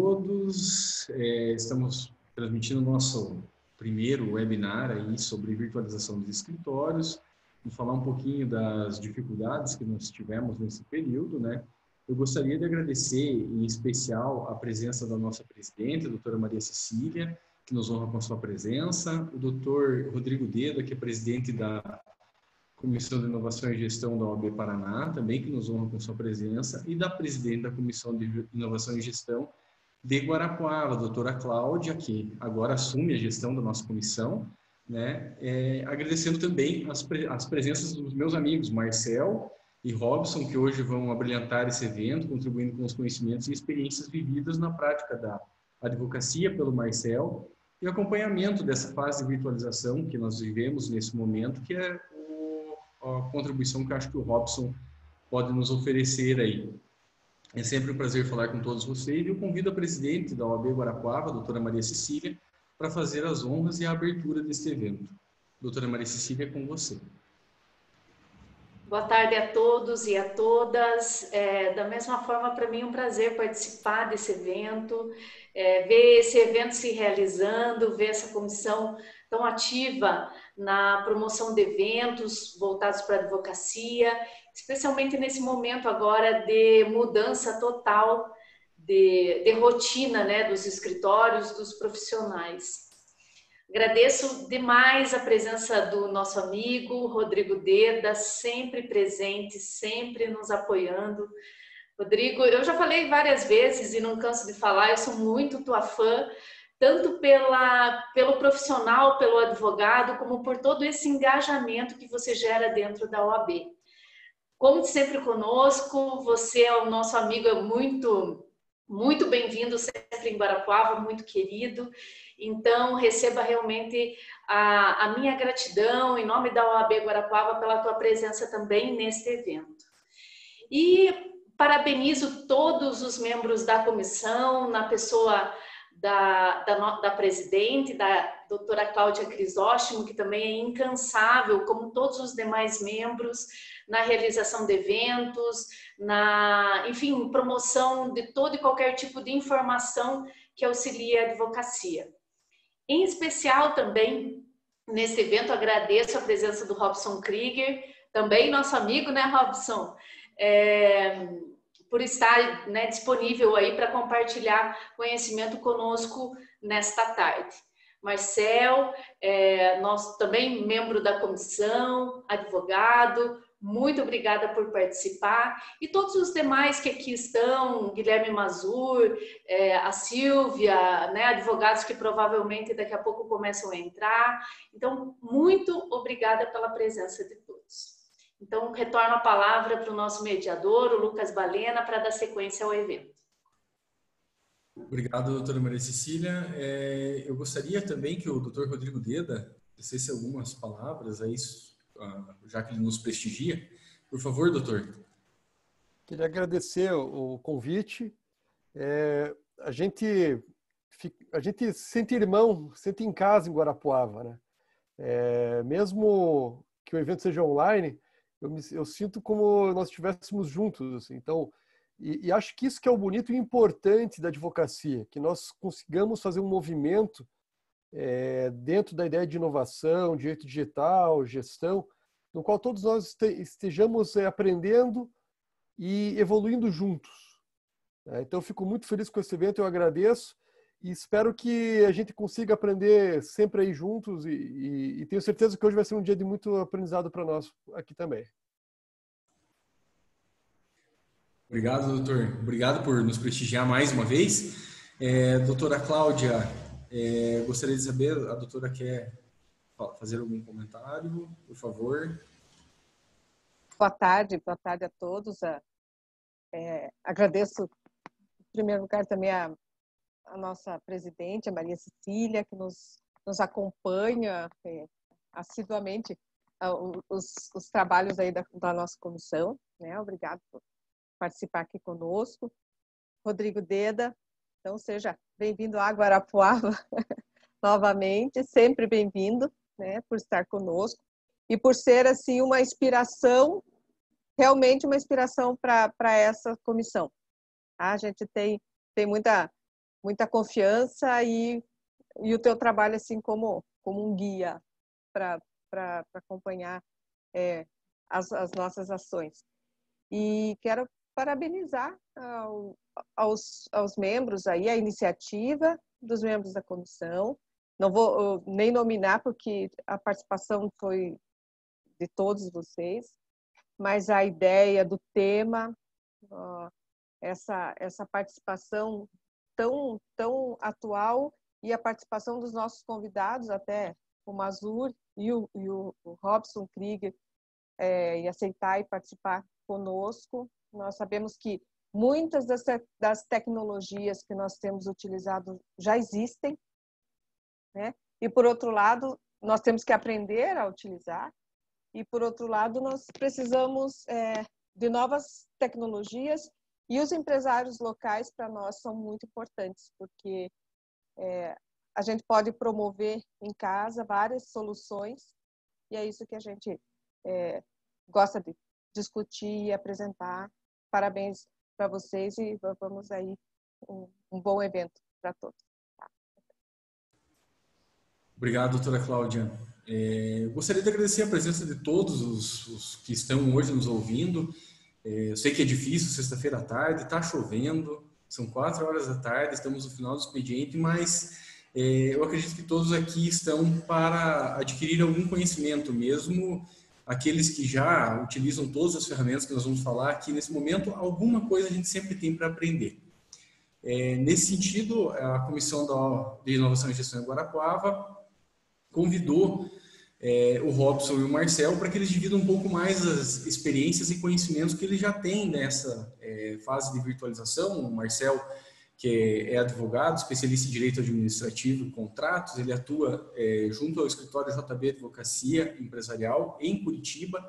todos. Estamos transmitindo o nosso primeiro webinar aí sobre virtualização dos escritórios. Vamos falar um pouquinho das dificuldades que nós tivemos nesse período, né? Eu gostaria de agradecer, em especial, a presença da nossa presidente, a doutora Maria Cecília, que nos honra com a sua presença, o doutor Rodrigo Deda, que é presidente da Comissão de Inovação e Gestão da OAB Paraná, também que nos honra com sua presença, e da presidente da Comissão de Inovação e Gestão de Guarapuava, a doutora Cláudia, que agora assume a gestão da nossa comissão, né? Agradecendo também as presenças dos meus amigos Marcel e Robson, que hoje vão abrilhantar esse evento, contribuindo com os conhecimentos e experiências vividas na prática da advocacia pelo Marcel e acompanhamento dessa fase de virtualização que nós vivemos nesse momento, que é a contribuição que eu acho que o Robson pode nos oferecer aí. É sempre um prazer falar com todos vocês e eu convido a presidente da OAB Guarapuava, a doutora Maria Cecília, para fazer as honras e a abertura deste evento. Doutora Maria Cecília, é com você. Boa tarde a todos e a todas. Da mesma forma, para mim é um prazer participar desse evento, ver esse evento se realizando, ver essa comissão tão ativa na promoção de eventos voltados para a advocacia, especialmente nesse momento agora de mudança total de rotina, né, dos escritórios, dos profissionais. Agradeço demais a presença do nosso amigo Rodrigo Deda, sempre presente, sempre nos apoiando. Rodrigo, eu já falei várias vezes e não canso de falar, eu sou muito tua fã, tanto pelo profissional, pelo advogado, como por todo esse engajamento que você gera dentro da OAB. Como sempre conosco, você é o nosso amigo, muito bem-vindo sempre em Guarapuava, muito querido. Então, receba realmente a minha gratidão em nome da OAB Guarapuava pela tua presença também neste evento. E parabenizo todos os membros da comissão, na pessoa da presidente, da doutora Cláudia Crisóstomo, que também é incansável, como todos os demais membros, na realização de eventos, enfim, promoção de todo e qualquer tipo de informação que auxilie a advocacia. Em especial também, nesse evento, agradeço a presença do Robson Krieger, também nosso amigo, né, Robson? Por estar, né, disponível aí para compartilhar conhecimento conosco nesta tarde. Marcel, nosso também membro da comissão, advogado, muito obrigada por participar. E todos os demais que aqui estão, Guilherme Mazur, a Silvia, né, advogados que provavelmente daqui a pouco começam a entrar. Então, muito obrigada pela presença de todos. Então, retorno a palavra para o nosso mediador, o Lucas Balena, para dar sequência ao evento. Obrigado, doutora Maria Cecília. Eu gostaria também que o doutor Rodrigo Deda dissesse algumas palavras, já que ele nos prestigia. Por favor, doutor. Queria agradecer o convite. A gente se sente irmão, se sente em casa em Guarapuava, né? Mesmo que o evento seja online, eu sinto como nós estivéssemos juntos, assim. Então, e acho que isso que é o bonito e importante da advocacia, que nós consigamos fazer um movimento dentro da ideia de inovação, direito digital, gestão, no qual todos nós estejamos aprendendo e evoluindo juntos. Então, eu fico muito feliz com esse evento, eu agradeço e espero que a gente consiga aprender sempre aí juntos e tenho certeza que hoje vai ser um dia de muito aprendizado para nós aqui também. Obrigado, doutor. Obrigado por nos prestigiar mais uma vez. Doutora Cláudia, gostaria de saber, a doutora quer fazer algum comentário, por favor? Boa tarde a todos. Agradeço, em primeiro lugar, também a nossa presidente, a Maria Cecília, que nos acompanha assiduamente os trabalhos aí da nossa comissão, né? Obrigado por participar aqui conosco. Rodrigo Deda, então seja bem-vindo a Guarapuava novamente, sempre bem-vindo, né, por estar conosco e por ser assim uma inspiração, realmente uma inspiração para essa comissão. A gente tem muita muita confiança e o teu trabalho assim como um guia para acompanhar as nossas ações. E quero parabenizar aos membros aí, a iniciativa dos membros da comissão. Não vou nem nominar, porque a participação foi de todos vocês, mas a ideia do tema, essa participação tão atual, e a participação dos nossos convidados, até o Mazur e o Robson Krieger, e aceitar e participar conosco. Nós sabemos que muitas das tecnologias que nós temos utilizado já existem, né? E, por outro lado, nós temos que aprender a utilizar. E, por outro lado, nós precisamos de novas tecnologias, e os empresários locais, para nós, são muito importantes, porque a gente pode promover em casa várias soluções, e é isso que a gente gosta de discutir e apresentar. Parabéns para vocês, e vamos aí um bom evento para todos. Obrigado, doutora Cláudia. Eu gostaria de agradecer a presença de todos os que estão hoje nos ouvindo. Eu sei que é difícil, sexta-feira à tarde, está chovendo, são 4 horas da tarde, estamos no final do expediente, mas eu acredito que todos aqui estão para adquirir algum conhecimento, mesmo aqueles que já utilizam todas as ferramentas que nós vamos falar aqui nesse momento, alguma coisa a gente sempre tem para aprender. Nesse sentido, a Comissão de Inovação e Gestão em Guarapuava convidou o Robson e o Marcel para que eles dividam um pouco mais as experiências e conhecimentos que eles já têm nessa fase de virtualização. O Marcel, que é advogado, especialista em direito administrativo e contratos, ele atua junto ao escritório JB Advocacia Empresarial em Curitiba,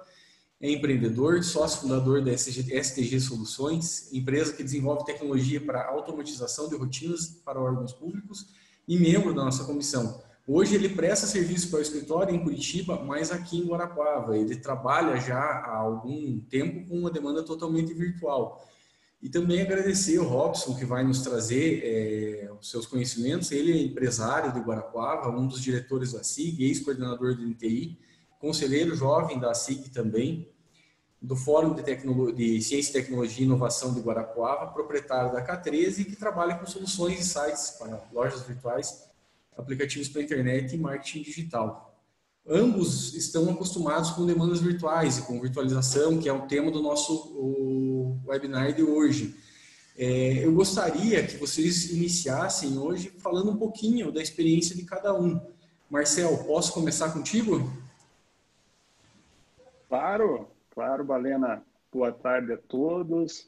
é empreendedor, sócio fundador da STG Soluções, empresa que desenvolve tecnologia para automatização de rotinas para órgãos públicos, e membro da nossa comissão. Hoje ele presta serviço para o escritório em Curitiba, mas aqui em Guarapuava. Ele trabalha já há algum tempo com uma demanda totalmente virtual. E também agradecer o Robson, que vai nos trazer os seus conhecimentos. Ele é empresário de Guarapuava, um dos diretores da SIG, ex-coordenador do NTI, conselheiro jovem da SIG também, do Fórum de Ciência, Tecnologia e Inovação de Guarapuava, proprietário da K13, que trabalha com soluções e sites para lojas virtuais, aplicativos para internet e marketing digital. Ambos estão acostumados com demandas virtuais e com virtualização, que é o tema do nosso webinar de hoje. Eu gostaria que vocês iniciassem hoje falando um pouquinho da experiência de cada um. Marcel, posso começar contigo? Claro, Balena. Boa tarde a todos,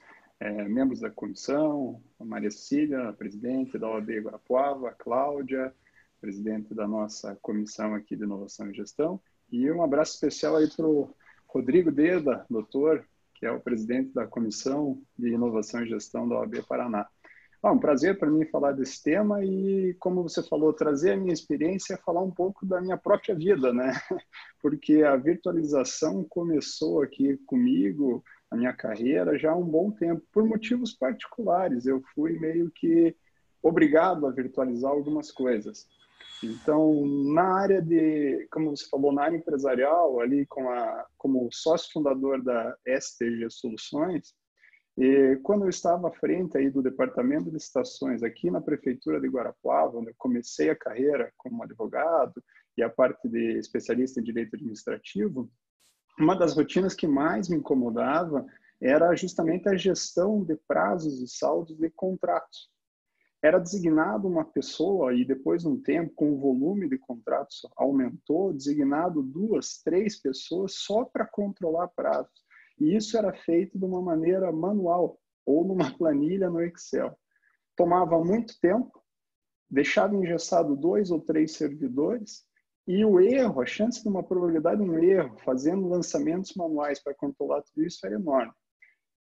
membros da comissão, a Maria Cecília, a presidente da OAB Guarapuava, a Cláudia, presidente da nossa comissão aqui de inovação e gestão, e um abraço especial aí para o Rodrigo Deda, doutor, que é o presidente da comissão de inovação e gestão da OAB Paraná. Um prazer para mim falar desse tema e, como você falou, trazer a minha experiência e falar um pouco da minha própria vida, né? Porque a virtualização começou aqui comigo, a minha carreira, já há um bom tempo, por motivos particulares. Eu fui meio que obrigado a virtualizar algumas coisas. Então, na área de, como você falou, na área empresarial, ali como sócio fundador da STG Soluções, e quando eu estava à frente aí do departamento de licitações aqui na prefeitura de Guarapuava, onde eu comecei a carreira como advogado e a parte de especialista em direito administrativo, uma das rotinas que mais me incomodava era justamente a gestão de prazos e saldos de contratos. Era designado uma pessoa e depois de um tempo, com o volume de contratos aumentou, designado 2, 3 pessoas só para controlar prazos. E isso era feito de uma maneira manual ou numa planilha no Excel. Tomava muito tempo, deixava engessado 2 ou 3 servidores e o erro, a chance de uma probabilidade de um erro, fazendo lançamentos manuais para controlar tudo isso era enorme.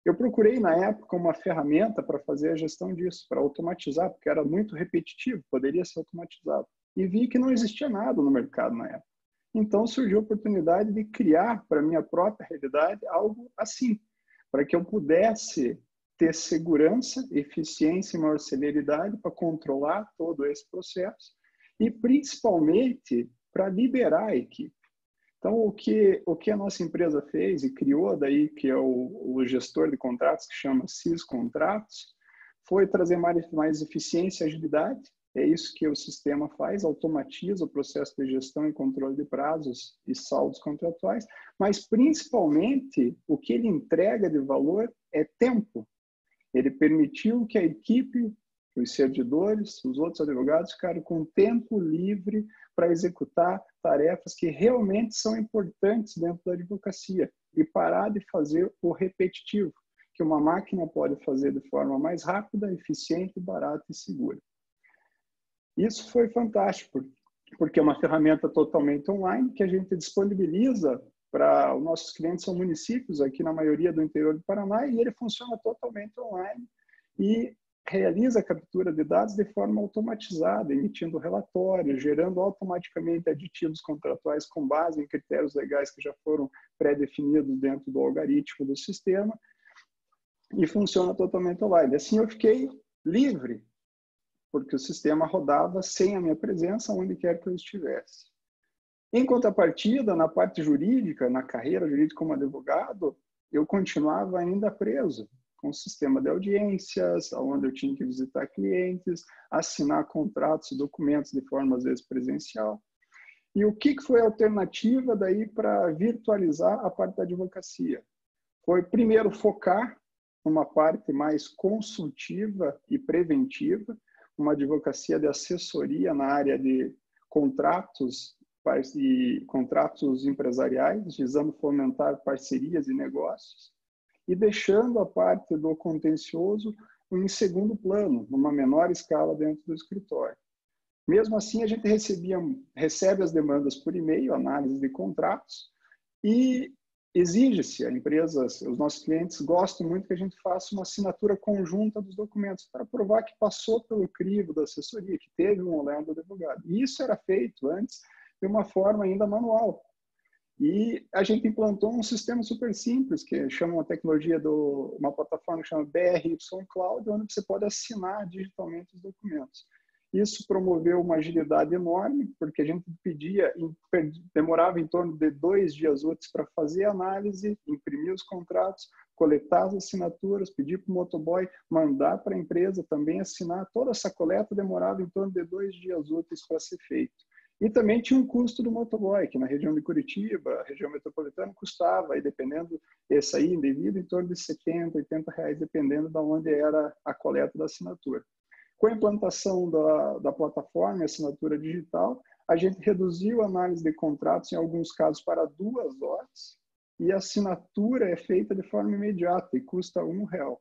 Eu procurei, na época, uma ferramenta para fazer a gestão disso, para automatizar, porque era muito repetitivo, poderia ser automatizado. E vi que não existia nada no mercado na época. Então, surgiu a oportunidade de criar, para a minha própria realidade, algo assim, para que eu pudesse ter segurança, eficiência e maior celeridade para controlar todo esse processo e, principalmente, para liberar a equipe. Então, o que a nossa empresa fez e criou daí, que é o gestor de contratos, que chama CIS Contratos, foi trazer mais eficiência e agilidade. É isso que o sistema faz, automatiza o processo de gestão e controle de prazos e saldos contratuais, mas, principalmente, o que ele entrega de valor é tempo. Ele permitiu que a equipe, os servidores, os outros advogados ficaram com tempo livre para executar tarefas que realmente são importantes dentro da advocacia e parar de fazer o repetitivo, que uma máquina pode fazer de forma mais rápida, eficiente, barata e segura. Isso foi fantástico, porque é uma ferramenta totalmente online que a gente disponibiliza para os nossos clientes, são municípios aqui na maioria do interior do Paraná, e ele funciona totalmente online e realiza a captura de dados de forma automatizada, emitindo relatórios, gerando automaticamente aditivos contratuais com base em critérios legais que já foram pré-definidos dentro do algoritmo do sistema, e funciona totalmente online. Assim eu fiquei livre, porque o sistema rodava sem a minha presença, onde quer que eu estivesse. Em contrapartida, na parte jurídica, na carreira jurídica como advogado, eu continuava ainda preso com o sistema de audiências, onde eu tinha que visitar clientes, assinar contratos e documentos de forma, às vezes, presencial. E o que foi a alternativa daí para virtualizar a parte da advocacia? Foi, primeiro, focar numa parte mais consultiva e preventiva, uma advocacia de assessoria na área de contratos e contratos empresariais, visando fomentar parcerias e negócios, e deixando a parte do contencioso em segundo plano, numa menor escala dentro do escritório. Mesmo assim, a gente recebe as demandas por e-mail, análise de contratos, e exige-se, a empresa, os nossos clientes gostam muito que a gente faça uma assinatura conjunta dos documentos para provar que passou pelo crivo da assessoria, que teve um olhar do advogado. E isso era feito antes de uma forma ainda manual. E a gente implantou um sistema super simples, que chama uma tecnologia, uma plataforma que chama BRY Cloud, onde você pode assinar digitalmente os documentos. Isso promoveu uma agilidade enorme, porque a gente demorava em torno de 2 dias úteis para fazer a análise, imprimir os contratos, coletar as assinaturas, pedir para o motoboy mandar para a empresa também assinar. Toda essa coleta demorava em torno de 2 dias úteis para ser feito. E também tinha um custo do motoboy, que na região de Curitiba, região metropolitana, custava, aí, dependendo, esse aí indevido, em torno de R$70, R$80, dependendo de onde era a coleta da assinatura. Com a implantação da plataforma e assinatura digital, a gente reduziu a análise de contratos, em alguns casos, para 2 horas, e a assinatura é feita de forma imediata e custa R$1.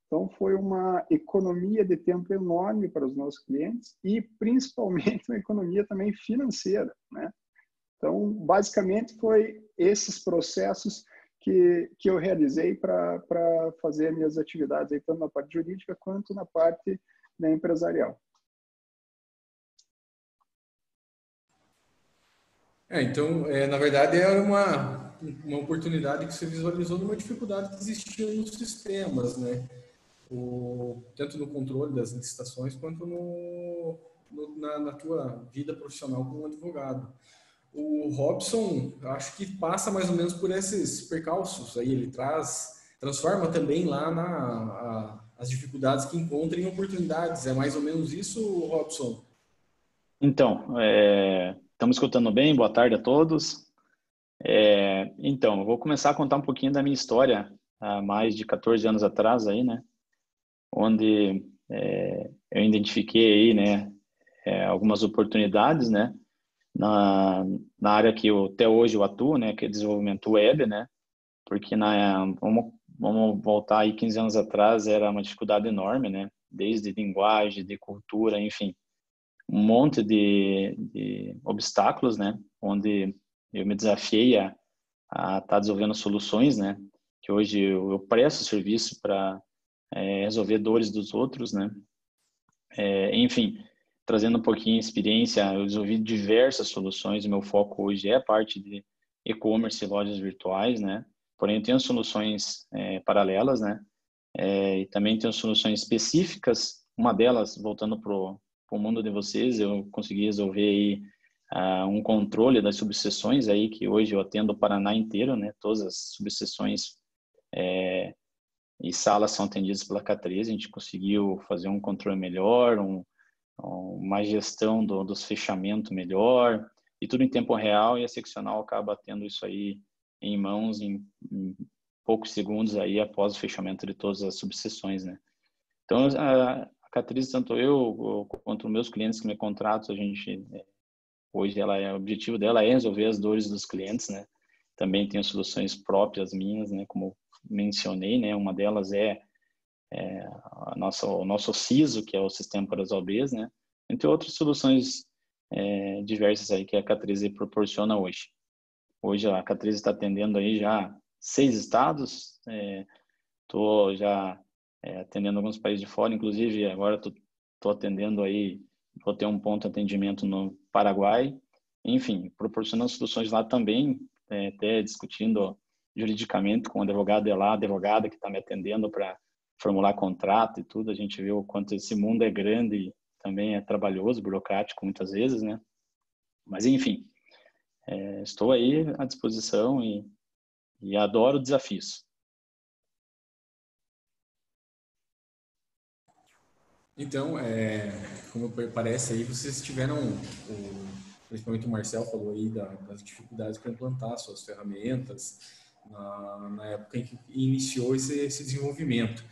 Então, foi uma economia de tempo enorme para os nossos clientes e, principalmente, uma economia também financeira, né? Então, basicamente, foi esses processos que eu realizei para fazer minhas atividades, aí, tanto na parte jurídica quanto na parte empresarial. Então, na verdade, era uma oportunidade que você visualizou de uma dificuldade que existia nos sistemas, né? Tanto no controle das licitações quanto na tua vida profissional como advogado. O Robson, eu acho que passa mais ou menos por esses percalços. Aí ele transforma também lá as dificuldades que encontra em oportunidades. É mais ou menos isso, Robson? Então, estamos escutando bem? Boa tarde a todos. Então, eu vou começar a contar um pouquinho da minha história há mais de 14 anos atrás, aí, né? Onde eu identifiquei aí, né, algumas oportunidades, né, na área que até hoje eu atuo, né, que é desenvolvimento web, né, porque vamos voltar aí 15 anos atrás, era uma dificuldade enorme, né, desde linguagem, de cultura, enfim, um monte de obstáculos, né, onde eu me desafiei a estar desenvolvendo soluções, né, que hoje eu presto serviço para resolver dores dos outros, né? Enfim, trazendo um pouquinho de experiência, eu desenvolvi diversas soluções. O meu foco hoje é a parte de e-commerce e lojas virtuais, né? Porém, eu tenho soluções paralelas, né? e também tenho soluções específicas. Uma delas, voltando para o mundo de vocês, eu consegui resolver aí um controle das subseções aí, que hoje eu atendo o Paraná inteiro, né? Todas as subseções e salas são atendidas pela K13. A gente conseguiu fazer um controle melhor, uma gestão dos fechamentos melhor, e tudo em tempo real, e a seccional acaba tendo isso aí em mãos em poucos segundos aí após o fechamento de todas as subseções, né? Então, a K13, tanto eu quanto os meus clientes que me contratam, a gente, hoje o objetivo dela é resolver as dores dos clientes, né? Também tenho soluções próprias minhas, né? Como mencionei, né? Uma delas o nosso CISO, que é o Sistema para as OABs, né? Entre outras soluções diversas aí que a K13 proporciona hoje. Hoje a K13 está atendendo aí já 6 estados, estou já atendendo alguns países de fora, inclusive agora estou atendendo aí, vou ter um ponto de atendimento no Paraguai, enfim, proporcionando soluções lá também, até discutindo juridicamente com o advogado de lá, a advogada que está me atendendo para formular contrato e tudo. A gente vê o quanto esse mundo é grande e também é trabalhoso, burocrático muitas vezes, né? Mas enfim, estou aí à disposição e adoro desafios. Então, como parece aí, vocês tiveram, principalmente o Marcel falou aí das dificuldades para implantar suas ferramentas na época em que iniciou esse desenvolvimento.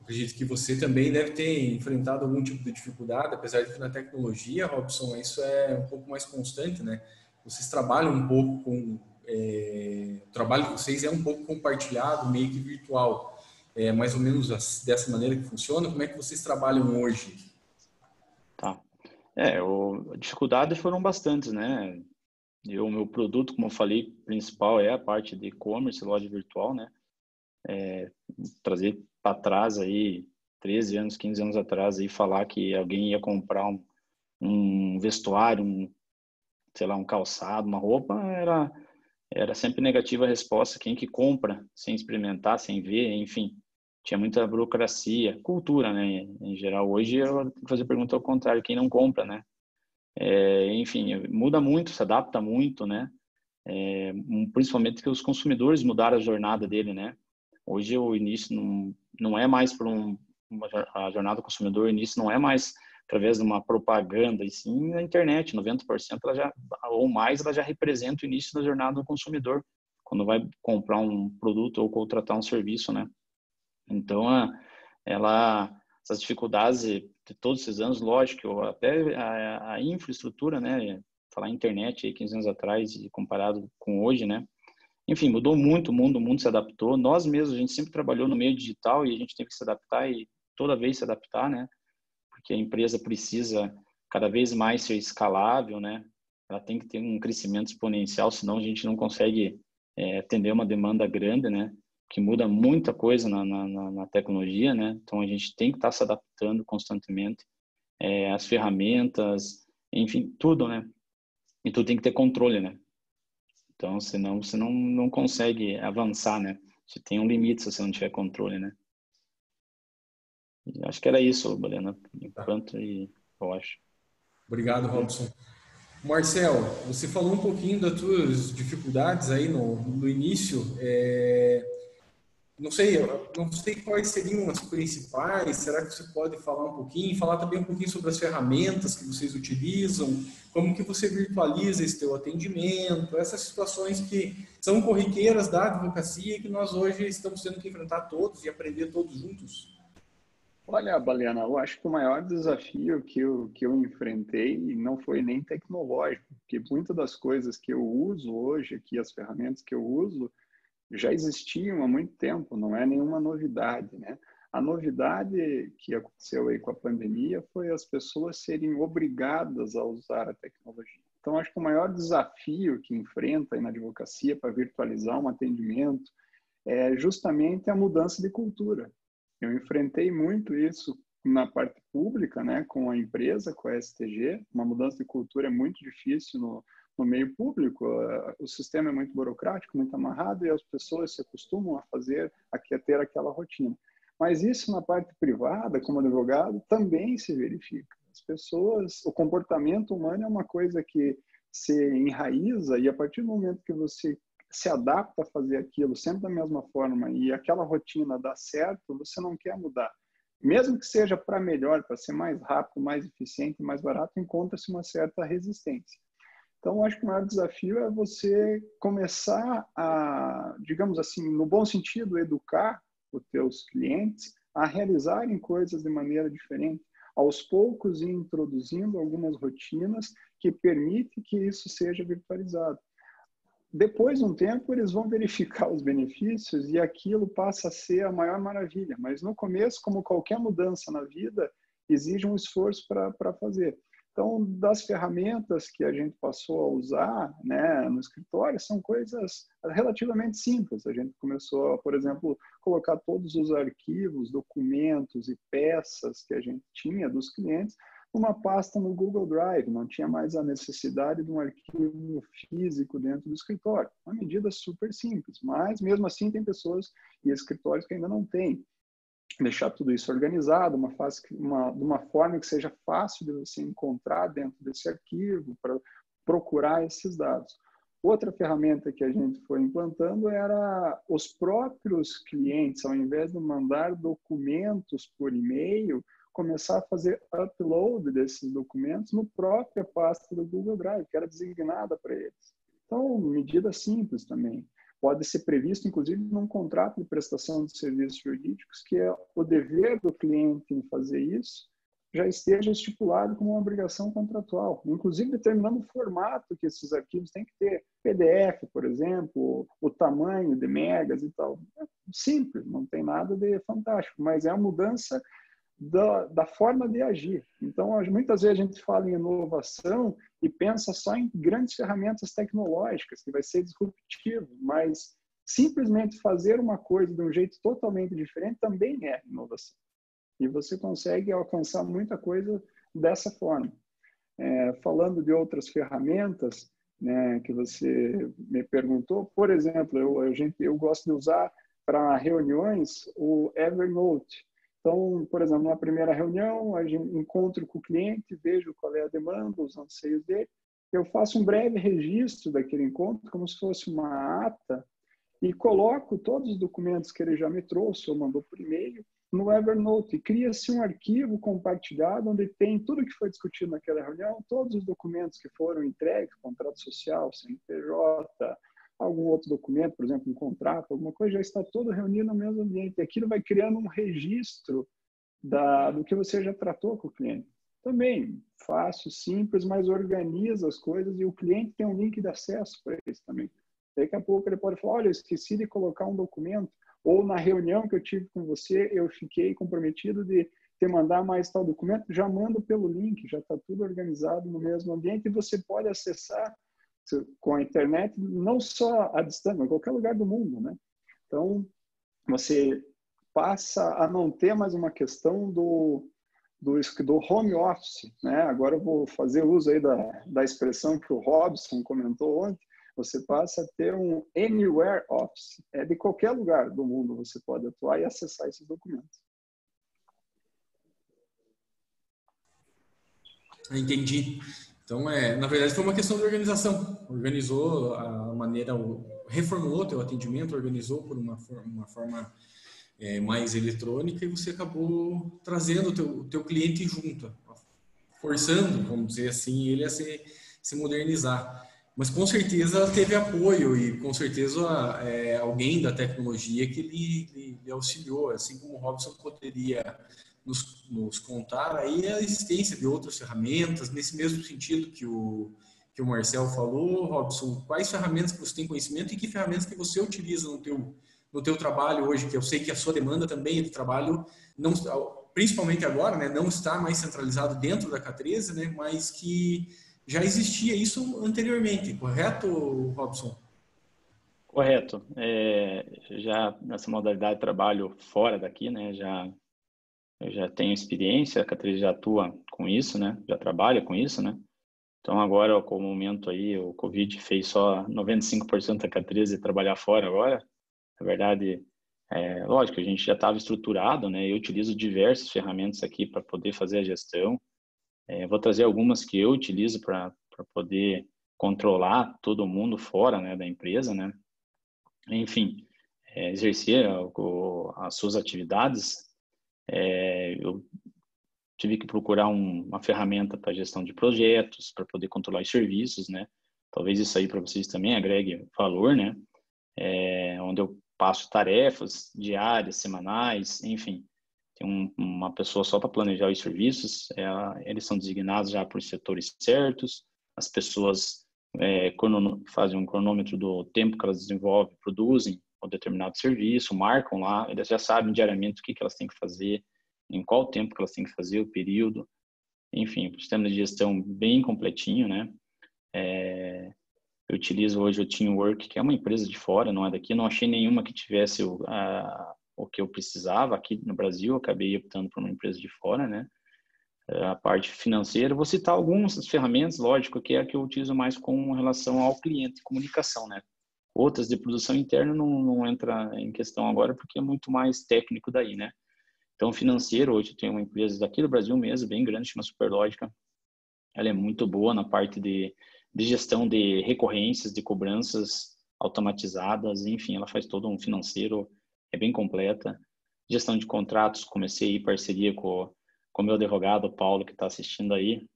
Acredito que você também deve ter enfrentado algum tipo de dificuldade, apesar de que na tecnologia, Robson, isso é um pouco mais constante, né? Vocês trabalham um pouco com... o trabalho de vocês é um pouco compartilhado, meio que virtual. Mais ou menos dessa maneira que funciona? Como é que vocês trabalham hoje? Tá. Dificuldades foram bastantes, né? O meu produto, como eu falei, principal é a parte de e-commerce, loja virtual, né? Trazer para trás aí, 13 anos, 15 anos atrás, e falar que alguém ia comprar um vestuário, sei lá, um calçado, uma roupa, era sempre negativa a resposta. Quem que compra sem experimentar, sem ver, enfim, tinha muita burocracia, cultura, né, em geral. Hoje eu tenho que fazer a pergunta ao contrário, quem não compra, né? Enfim, muda muito, se adapta muito, né? Principalmente que os consumidores mudaram a jornada dele, né? Hoje o início não é mais por a jornada do consumidor, o início não é mais através de uma propaganda, e sim na internet. 90% ou mais ela já representa o início da jornada do consumidor, quando vai comprar um produto ou contratar um serviço, né? Então, essas dificuldades de todos esses anos, lógico, até a infraestrutura, né? Falar internet aí 15 anos atrás e comparado com hoje, né? Enfim, mudou muito o mundo se adaptou. Nós mesmos, a gente sempre trabalhou no meio digital e a gente teve que se adaptar e toda vez se adaptar, né? Porque a empresa precisa cada vez mais ser escalável, né? Ela tem que ter um crescimento exponencial, senão a gente não consegue atender uma demanda grande, né? Que muda muita coisa na tecnologia, né? Então a gente tem que estar se adaptando constantemente, as ferramentas, enfim, tudo, né? E tudo tem que ter controle, né? Então, senão você não consegue avançar, né? Você tem um limite se você não tiver controle, né? E acho que era isso, Balena, enquanto eu acho. Obrigado, Robson. Marcel, você falou um pouquinho das suas dificuldades aí no início. Não sei quais seriam as principais. Será que você pode falar um pouquinho, falar também um pouquinho sobre as ferramentas que vocês utilizam, como que você virtualiza esse teu atendimento, essas situações que são corriqueiras da advocacia e que nós hoje estamos tendo que enfrentar todos e aprender todos juntos? Olha, Balena, eu acho que o maior desafio que eu enfrentei não foi nem tecnológico, porque muitas das coisas que eu uso hoje, aqui, as ferramentas que eu uso, já existiam há muito tempo, não é nenhuma novidade, né? A novidade que aconteceu aí com a pandemia foi as pessoas serem obrigadas a usar a tecnologia. Então, acho que o maior desafio que enfrenta aí na advocacia para virtualizar um atendimento é justamente a mudança de cultura. Eu enfrentei muito isso na parte pública, né, com a empresa, com a STG. Uma mudança de cultura é muito difícil no meio público. O sistema é muito burocrático, muito amarrado, e as pessoas se acostumam a ter aquela rotina. Mas isso na parte privada, como advogado, também se verifica. As pessoas, o comportamento humano é uma coisa que se enraiza e a partir do momento que você se adapta a fazer aquilo sempre da mesma forma e aquela rotina dá certo, você não quer mudar. Mesmo que seja para melhor, para ser mais rápido, mais eficiente, mais barato, encontra-se uma certa resistência. Então, acho que o maior desafio é você começar a, digamos assim, no bom sentido, educar os teus clientes a realizarem coisas de maneira diferente. Aos poucos, ir introduzindo algumas rotinas que permitem que isso seja virtualizado. Depois de um tempo, eles vão verificar os benefícios e aquilo passa a ser a maior maravilha. Mas no começo, como qualquer mudança na vida, exige um esforço para fazer. Então, das ferramentas que a gente passou a usar, né, no escritório, são coisas relativamente simples. A gente começou a, por exemplo, colocar todos os arquivos, documentos e peças que a gente tinha dos clientes numa pasta no Google Drive. Não tinha mais a necessidade de um arquivo físico dentro do escritório. Uma medida super simples, mas mesmo assim tem pessoas e escritórios que ainda não têm. Deixar tudo isso organizado, de uma forma que seja fácil de você encontrar dentro desse arquivo, para procurar esses dados. Outra ferramenta que a gente foi implantando era os próprios clientes, ao invés de mandar documentos por e-mail, começar a fazer upload desses documentos no própria pasta do Google Drive, que era designada para eles. Então, medida simples também. Pode ser previsto, inclusive, num contrato de prestação de serviços jurídicos, que é o dever do cliente em fazer isso, já esteja estipulado como uma obrigação contratual, inclusive determinando o formato que esses arquivos têm que ter. PDF, por exemplo, o tamanho de megas e tal. É simples, não tem nada de fantástico, mas é a mudança da forma de agir. Então, muitas vezes a gente fala em inovação e pensa só em grandes ferramentas tecnológicas, que vai ser disruptivo, mas simplesmente fazer uma coisa de um jeito totalmente diferente também é inovação. E você consegue alcançar muita coisa dessa forma. Falando de outras ferramentas, né, que você me perguntou, por exemplo, eu gosto de usar para reuniões o Evernote. Então, por exemplo, na primeira reunião, a gente encontro com o cliente, vejo qual é a demanda, os anseios dele, eu faço um breve registro daquele encontro, como se fosse uma ata, e coloco todos os documentos que ele já me trouxe ou mandou por e-mail no Evernote. Cria-se um arquivo compartilhado onde tem tudo que foi discutido naquela reunião, todos os documentos que foram entregues, contrato social, CNPJ, algum outro documento, por exemplo, um contrato, alguma coisa, já está todo reunido no mesmo ambiente. E aquilo vai criando um registro do que você já tratou com o cliente. Também fácil, simples, mas organiza as coisas e o cliente tem um link de acesso para isso também. Daqui a pouco ele pode falar, olha, eu esqueci de colocar um documento, ou na reunião que eu tive com você, eu fiquei comprometido de te mandar mais tal documento, já mando pelo link, já está tudo organizado no mesmo ambiente e você pode acessar com a internet, não só à distância, mas em qualquer lugar do mundo, né? Então, você passa a não ter mais uma questão do home office, né? Agora eu vou fazer uso aí da expressão que o Robson comentou ontem, você passa a ter um anywhere office. De qualquer lugar do mundo você pode atuar e acessar esses documentos. Entendi. Então, na verdade, foi uma questão de organização. Organizou a maneira, reformulou teu atendimento, organizou por uma forma mais eletrônica e você acabou trazendo o teu cliente junto, forçando, vamos dizer assim, ele a se modernizar. Mas com certeza teve apoio e com certeza alguém da tecnologia que lhe auxiliou, assim como o Robson poderia nos contar aí a existência de outras ferramentas, nesse mesmo sentido que o Marcel falou. Robson, quais ferramentas que você tem conhecimento e que ferramentas que você utiliza no teu trabalho hoje, que eu sei que a sua demanda também de trabalho, não, principalmente agora, né, não está mais centralizado dentro da K13, né, mas que já existia isso anteriormente, correto, Robson? Correto. Já nessa modalidade de trabalho fora daqui, né, eu já tenho experiência, a K13 já atua com isso, né, já trabalha com isso, né. Então agora, com o momento aí, o Covid fez só 95% da K13 trabalhar fora agora. Na verdade, Lógico, a gente já estava estruturado, né? Eu utilizo diversas ferramentas aqui para poder fazer a gestão. Vou trazer algumas que eu utilizo para poder controlar todo mundo fora, né, da empresa, né? Enfim, exercer as suas atividades. Eu tive que procurar uma ferramenta para gestão de projetos, para poder controlar os serviços, né? Talvez isso aí para vocês também agregue valor, né? Onde eu passo tarefas diárias, semanais, enfim. Tem uma pessoa só para planejar os serviços, eles são designados já por setores certos, as pessoas fazem um cronômetro do tempo que elas desenvolvem, produzem um determinado serviço, marcam lá, eles já sabem diariamente o que elas têm que fazer, em qual tempo que elas têm que fazer, o período, enfim, o sistema de gestão bem completinho, né? Eu utilizo hoje o Teamwork, que é uma empresa de fora, não é daqui, não achei nenhuma que tivesse o que eu precisava aqui no Brasil, acabei optando por uma empresa de fora, né? A parte financeira, vou citar algumas ferramentas, lógico, que é a que eu utilizo mais com relação ao cliente, comunicação, né? Outras de produção interna não entra em questão agora, porque é muito mais técnico daí, né? Então, financeiro, hoje eu tenho uma empresa daqui do Brasil mesmo, bem grande, chama Superlógica. Ela é muito boa na parte de gestão de recorrências, de cobranças automatizadas, enfim, ela faz todo um financeiro, é bem completa. Gestão de contratos, comecei em parceria com o meu advogado, o Paulo, que está assistindo aí.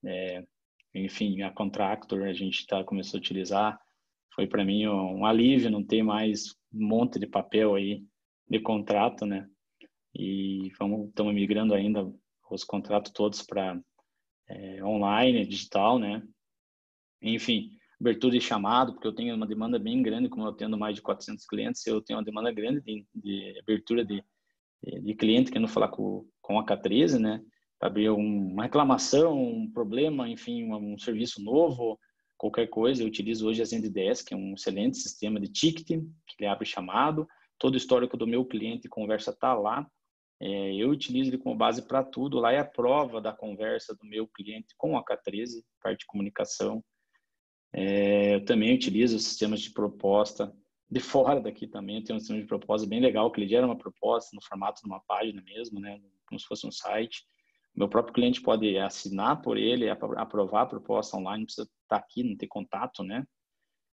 Enfim, a Contractor a gente começou a utilizar. Foi para mim um alívio não ter mais um monte de papel aí de contrato, né? E estamos migrando ainda os contratos todos para online, digital, né? Enfim, abertura de chamado, porque eu tenho uma demanda bem grande, como eu tendo mais de 400 clientes, eu tenho uma demanda grande de abertura de cliente querendo falar com a K13, né? Para abrir uma reclamação, um problema, enfim, um serviço novo, qualquer coisa. Eu utilizo hoje a Zendesk, que é um excelente sistema de ticketing, que ele abre chamado. Todo o histórico do meu cliente conversa está lá. Eu utilizo ele como base para tudo. Lá é a prova da conversa do meu cliente com a K13, parte de comunicação. Eu também utilizo sistemas de proposta. De fora daqui também eu tenho um sistema de proposta bem legal, que ele gera uma proposta no formato de uma página mesmo, né? Como se fosse um site. O meu próprio cliente pode assinar por ele, aprovar a proposta online, não precisa estar aqui, não ter contato, né?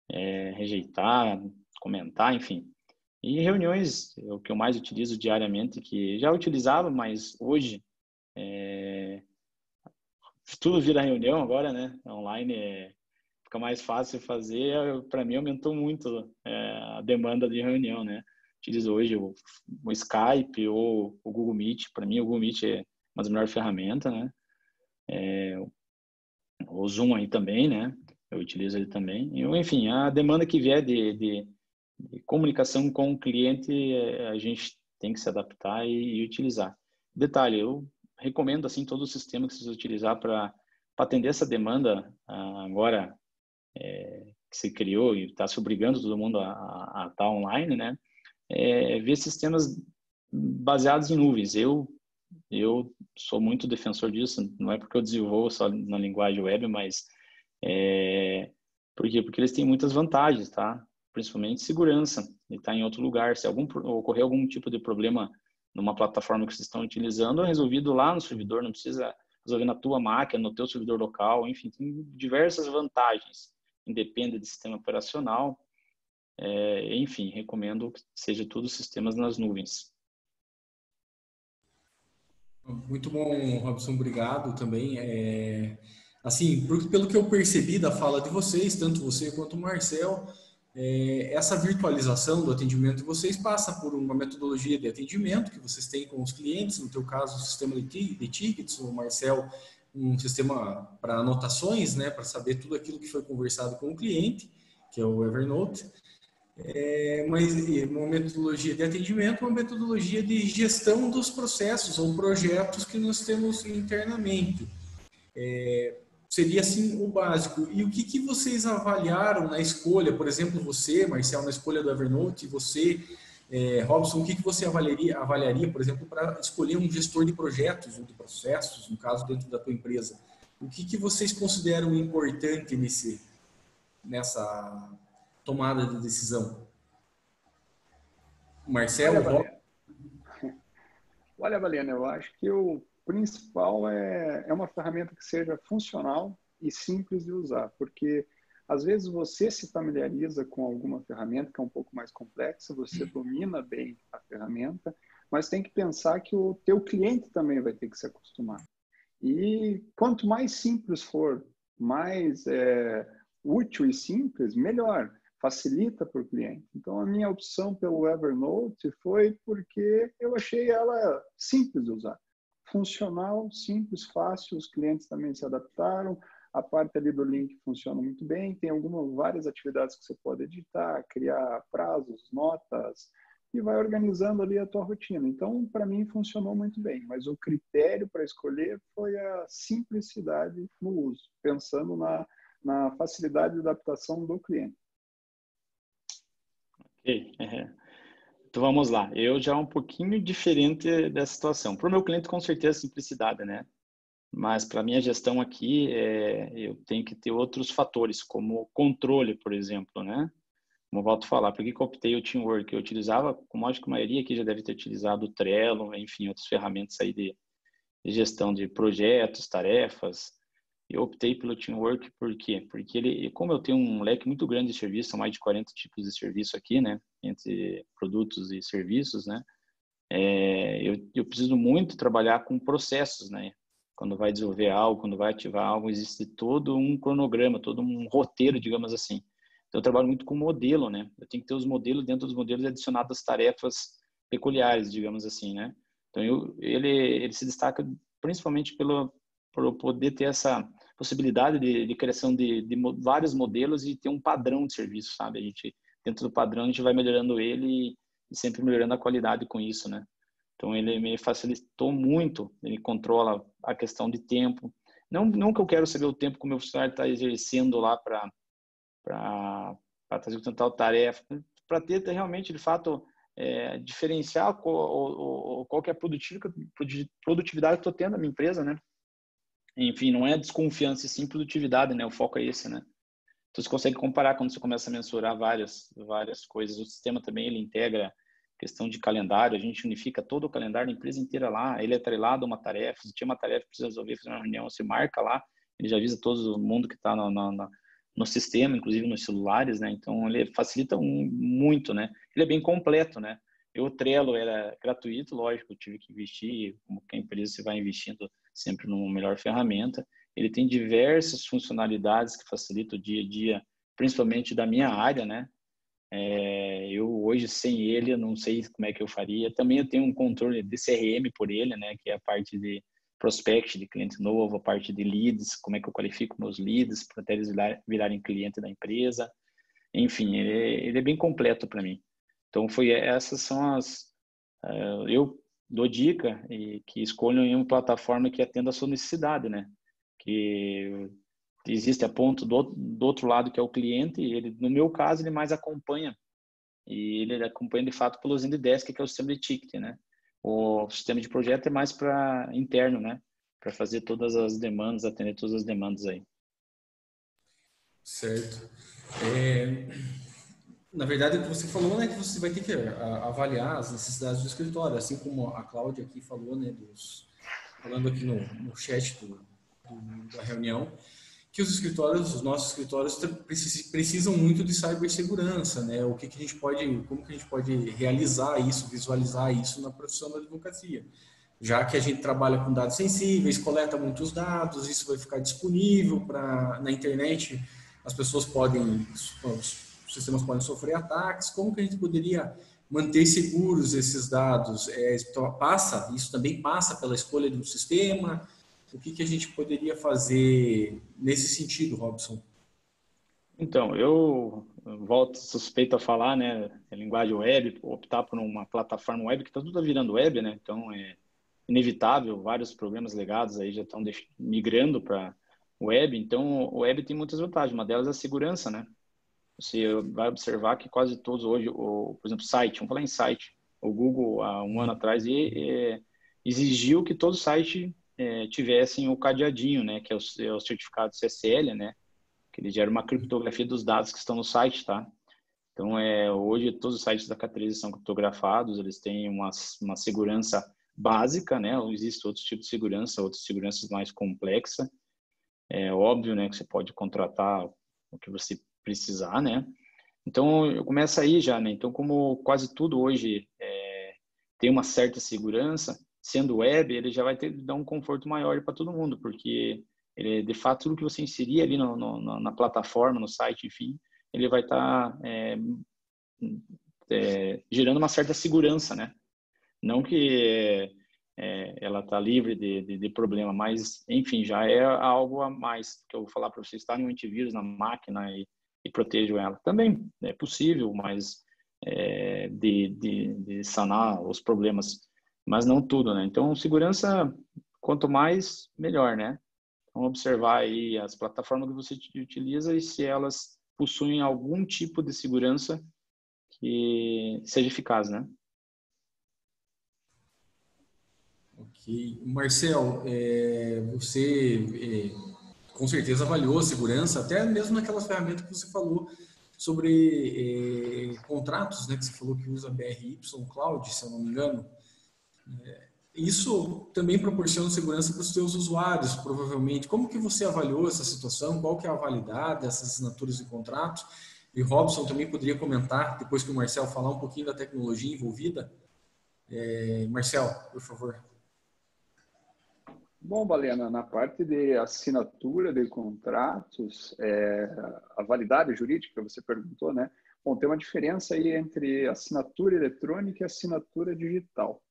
Rejeitar, comentar, enfim. E reuniões, o que eu mais utilizo diariamente, que já utilizava, mas hoje tudo vira reunião agora, né? Online fica mais fácil fazer. Para mim aumentou muito a demanda de reunião, né? Utilizo hoje o Skype ou o Google Meet. Para mim o Google Meet é uma das melhores ferramentas, né? O Zoom aí também, né? Eu utilizo ele também. Enfim, a demanda que vier de comunicação com o cliente, a gente tem que se adaptar e utilizar. Detalhe, eu recomendo assim todo o sistema que vocês utilizar para atender essa demanda agora que se criou e está se obrigando todo mundo a estar online, né? Ver sistemas baseados em nuvens. Eu sou muito defensor disso, não é porque eu desenvolvo só na linguagem web, mas por quê? Porque eles têm muitas vantagens, tá? Principalmente segurança, e estar em outro lugar. Se ocorrer algum tipo de problema numa plataforma que vocês estão utilizando, é resolvido lá no servidor, não precisa resolver na tua máquina, no teu servidor local, enfim, tem diversas vantagens. Independe do sistema operacional, enfim, recomendo que seja tudo sistemas nas nuvens. Muito bom, Robson, obrigado também. Assim, pelo que eu percebi da fala de vocês, tanto você quanto o Marcel, essa virtualização do atendimento de vocês passa por uma metodologia de atendimento que vocês têm com os clientes, no teu caso, o sistema de tickets, o Marcel, um sistema para anotações, né, para saber tudo aquilo que foi conversado com o cliente, que é o Evernote. Mas uma metodologia de atendimento, uma metodologia de gestão dos processos ou projetos que nós temos internamente. Seria assim o básico. E o que vocês avaliaram na escolha? Por exemplo, você, Marcel, na escolha do Evernote, você, Robson, o que você avaliaria, por exemplo, para escolher um gestor de projetos ou de processos, no caso, dentro da tua empresa? O que vocês consideram importante nessa tomada de decisão? Marcelo, Olha, Valena, eu acho que o principal é uma ferramenta que seja funcional e simples de usar, porque às vezes você se familiariza com alguma ferramenta que é um pouco mais complexa, você domina bem a ferramenta, mas tem que pensar que o teu cliente também vai ter que se acostumar. E quanto mais simples for, mais útil e simples, melhor. Facilita para o cliente. Então, a minha opção pelo Evernote foi porque eu achei ela simples de usar. Funcional, simples, fácil, os clientes também se adaptaram. A parte ali do link funciona muito bem. Tem várias atividades que você pode editar, criar prazos, notas, e vai organizando ali a tua rotina. Então, para mim, funcionou muito bem. Mas o critério para escolher foi a simplicidade no uso, pensando na facilidade de adaptação do cliente. Ok. Então vamos lá. Eu já um pouquinho diferente dessa situação. Para o meu cliente, com certeza, simplicidade, né? Mas para a minha gestão aqui, eu tenho que ter outros fatores, como controle, por exemplo, né? Como eu volto a falar, por que eu optei o Teamwork? Eu utilizava, como acho que a maioria aqui já deve ter utilizado o Trello, enfim, outras ferramentas aí de gestão de projetos, tarefas. Eu optei pelo Teamwork por quê? Porque como eu tenho um leque muito grande de serviços, são mais de 40 tipos de serviço aqui, né? Entre produtos e serviços, né? Eu preciso muito trabalhar com processos, né? Quando vai desenvolver algo, quando vai ativar algo, existe todo um cronograma, todo um roteiro, digamos assim. Então, eu trabalho muito com modelo, né? Eu tenho que ter os modelos, dentro dos modelos adicionadas tarefas peculiares, digamos assim, né? Então, ele se destaca principalmente por poder ter essa possibilidade de criação de vários modelos e ter um padrão de serviço, sabe? Dentro do padrão, a gente vai melhorando ele e sempre melhorando a qualidade com isso, né? Então, ele me facilitou muito, ele controla a questão de tempo. Não que eu quero saber o tempo que o meu funcionário está exercendo lá para executar tal tarefa, para ter realmente, de fato, diferenciar qual que é a produtividade que estou tendo na minha empresa, né? Enfim, não é desconfiança, e sim produtividade, né? O foco é esse, né? Então, você consegue comparar quando você começa a mensurar várias coisas. O sistema também, ele integra questão de calendário, a gente unifica todo o calendário da empresa inteira lá, ele é atrelado a uma tarefa, se tinha uma tarefa que precisa resolver, fazer uma reunião, você marca lá, ele já avisa todo mundo que está no sistema, inclusive nos celulares, né? Então, ele facilita muito, né? Ele é bem completo, né? O Trello era gratuito, lógico, eu tive que investir, como que a empresa se vai investindo sempre numa melhor ferramenta. Ele tem diversas funcionalidades que facilitam o dia a dia, principalmente da minha área, né? Eu hoje, sem ele, eu não sei como é que eu faria. Também eu tenho um controle de CRM por ele, né? Que é a parte de prospect de cliente novo, a parte de leads, como é que eu qualifico meus leads para até eles virarem cliente da empresa. Enfim, ele é bem completo para mim. Então, essas são eu dou dica e que escolham em uma plataforma que atenda a sua necessidade, né? Que existe a ponto do outro lado, que é o cliente, e ele, no meu caso, ele mais acompanha. E ele acompanha, de fato, pelo Zendesk, que é o sistema de ticket, né? O sistema de projeto é mais para interno, né? Para fazer todas as demandas, atender todas as demandas aí. Certo. Na verdade, o que você falou, né, que você vai ter que avaliar as necessidades do escritório, assim como a Cláudia aqui falou, né, falando aqui no chat da reunião, que os nossos escritórios precisam muito de cibersegurança, né? Como que a gente pode realizar isso, visualizar isso na profissão da advocacia? Já que a gente trabalha com dados sensíveis, coleta muitos dados, isso vai ficar disponível na internet, as pessoas os sistemas podem sofrer ataques, como que a gente poderia manter seguros esses dados? Isso também passa pela escolha de um sistema? O que a gente poderia fazer nesse sentido, Robson? Então, eu volto suspeito a falar, né, a linguagem web, optar por uma plataforma web, que está tudo virando web, né, então é inevitável, vários problemas legados aí já estão migrando para web, então o web tem muitas vantagens, uma delas é a segurança, né, você vai observar que quase todos hoje, por exemplo, site, vamos falar em site, o Google, há um ano atrás, exigiu que todo site tivessem o cadeadinho, né, que é o certificado CSL, né, que ele gera uma criptografia dos dados que estão no site, tá? Então, hoje todos os sites da K3 são criptografados, eles têm uma segurança básica, né? Existem outros tipos de segurança, outras seguranças mais complexas. É óbvio, né, que você pode contratar o que você precisar, né? Então, eu começo aí já, né? Então, como quase tudo hoje tem uma certa segurança, sendo web, ele já vai dar um conforto maior para todo mundo, porque ele, de fato, tudo que você inserir ali na plataforma, no site, enfim, ele vai estar gerando uma certa segurança, né? Não que ela está livre de problema, mas, enfim, já é algo a mais que eu vou falar para você. Está no antivírus na máquina e protejo ela. Também é possível, mas de sanar os problemas, mas não tudo, né? Então, segurança, quanto mais, melhor, né? Então, observar aí as plataformas que você utiliza e se elas possuem algum tipo de segurança que seja eficaz, né? Ok. Marcel, você com certeza avaliou a segurança, até mesmo naquelas ferramentas que você falou sobre contratos, né, que você falou que usa BRY Cloud, se eu não me engano. Isso também proporciona segurança para os seus usuários, provavelmente. Como que você avaliou essa situação? Qual que é a validade dessas assinaturas de contratos? E Robson também poderia comentar, depois que o Marcel falar um pouquinho da tecnologia envolvida. Marcel, por favor. Bom, Balena, na parte de assinatura de contratos, a validade jurídica, você perguntou, né? Bom, tem uma diferença aí entre assinatura eletrônica e assinatura digital.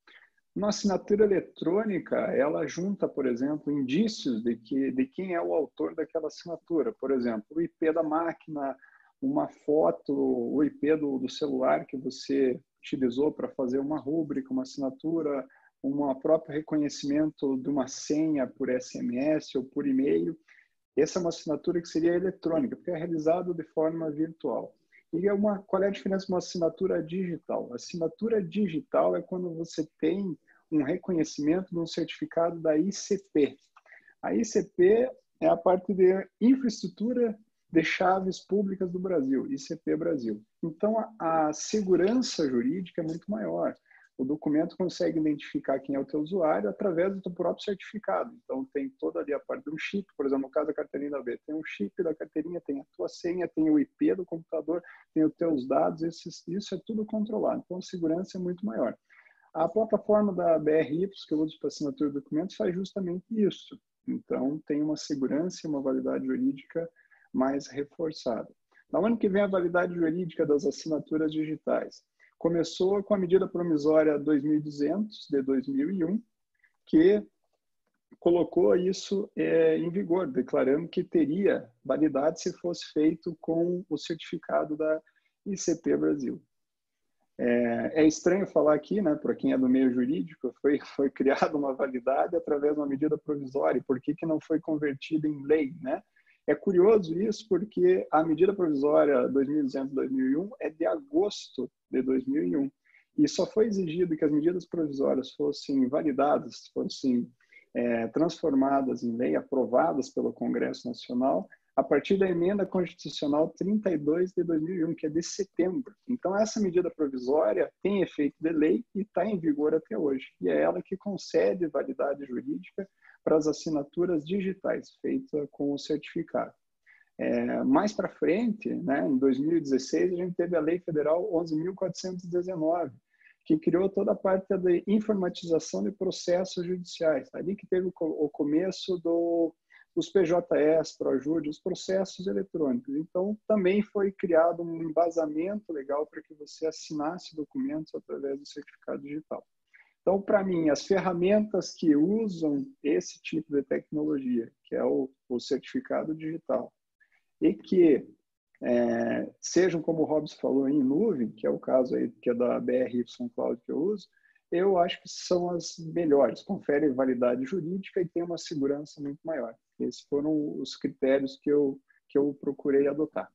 Uma assinatura eletrônica, ela junta, por exemplo, indícios de quem é o autor daquela assinatura. Por exemplo, o IP da máquina, uma foto, o IP do celular que você utilizou para fazer uma rúbrica, uma assinatura, um próprio reconhecimento de uma senha por SMS ou por e-mail. Essa é uma assinatura que seria eletrônica, porque é realizada de forma virtual. E qual é a diferença de uma assinatura digital? A assinatura digital é quando você tem um reconhecimento de um certificado da ICP. A ICP é a parte de infraestrutura de chaves públicas do Brasil, ICP Brasil. Então, a segurança jurídica é muito maior. O documento consegue identificar quem é o teu usuário através do teu próprio certificado. Então, tem toda ali a parte do chip, por exemplo, no caso da carteirinha da B, tem um chip da carteirinha, tem a tua senha, tem o IP do computador, tem os teus dados, isso é tudo controlado. Então, a segurança é muito maior. A plataforma da BRY, que eu uso para assinatura de documentos, faz justamente isso. Então, tem uma segurança e uma validade jurídica mais reforçada. Da onde que vem a validade jurídica das assinaturas digitais? Começou com a medida provisória 2200 de 2001, que colocou isso em vigor, declarando que teria validade se fosse feito com o certificado da ICP Brasil. É estranho falar aqui, né, para quem é do meio jurídico, foi criada uma validade através de uma medida provisória. Por que não foi convertida em lei, né? É curioso isso porque a medida provisória 2200/2001 é de agosto de 2001 e só foi exigido que as medidas provisórias fossem validadas, fossem transformadas em lei, aprovadas pelo Congresso Nacional a partir da emenda constitucional 32 de 2001, que é de setembro. Então, essa medida provisória tem efeito de lei e está em vigor até hoje. E é ela que concede validade jurídica para as assinaturas digitais, feita com o certificado. Mais para frente, né, em 2016, a gente teve a Lei Federal 11.419, que criou toda a parte da informatização de processos judiciais. Ali que teve o começo dos PJS, ProJude, os processos eletrônicos. Então, também foi criado um embasamento legal para que você assinasse documentos através do certificado digital. Então, para mim, as ferramentas que usam esse tipo de tecnologia, que é o certificado digital, e que sejam, como o Robson falou, em nuvem, que é o caso aí, que é da BRY Cloud que eu uso, eu acho que são as melhores, conferem validade jurídica e tem uma segurança muito maior. Esses foram os critérios que eu procurei adotar.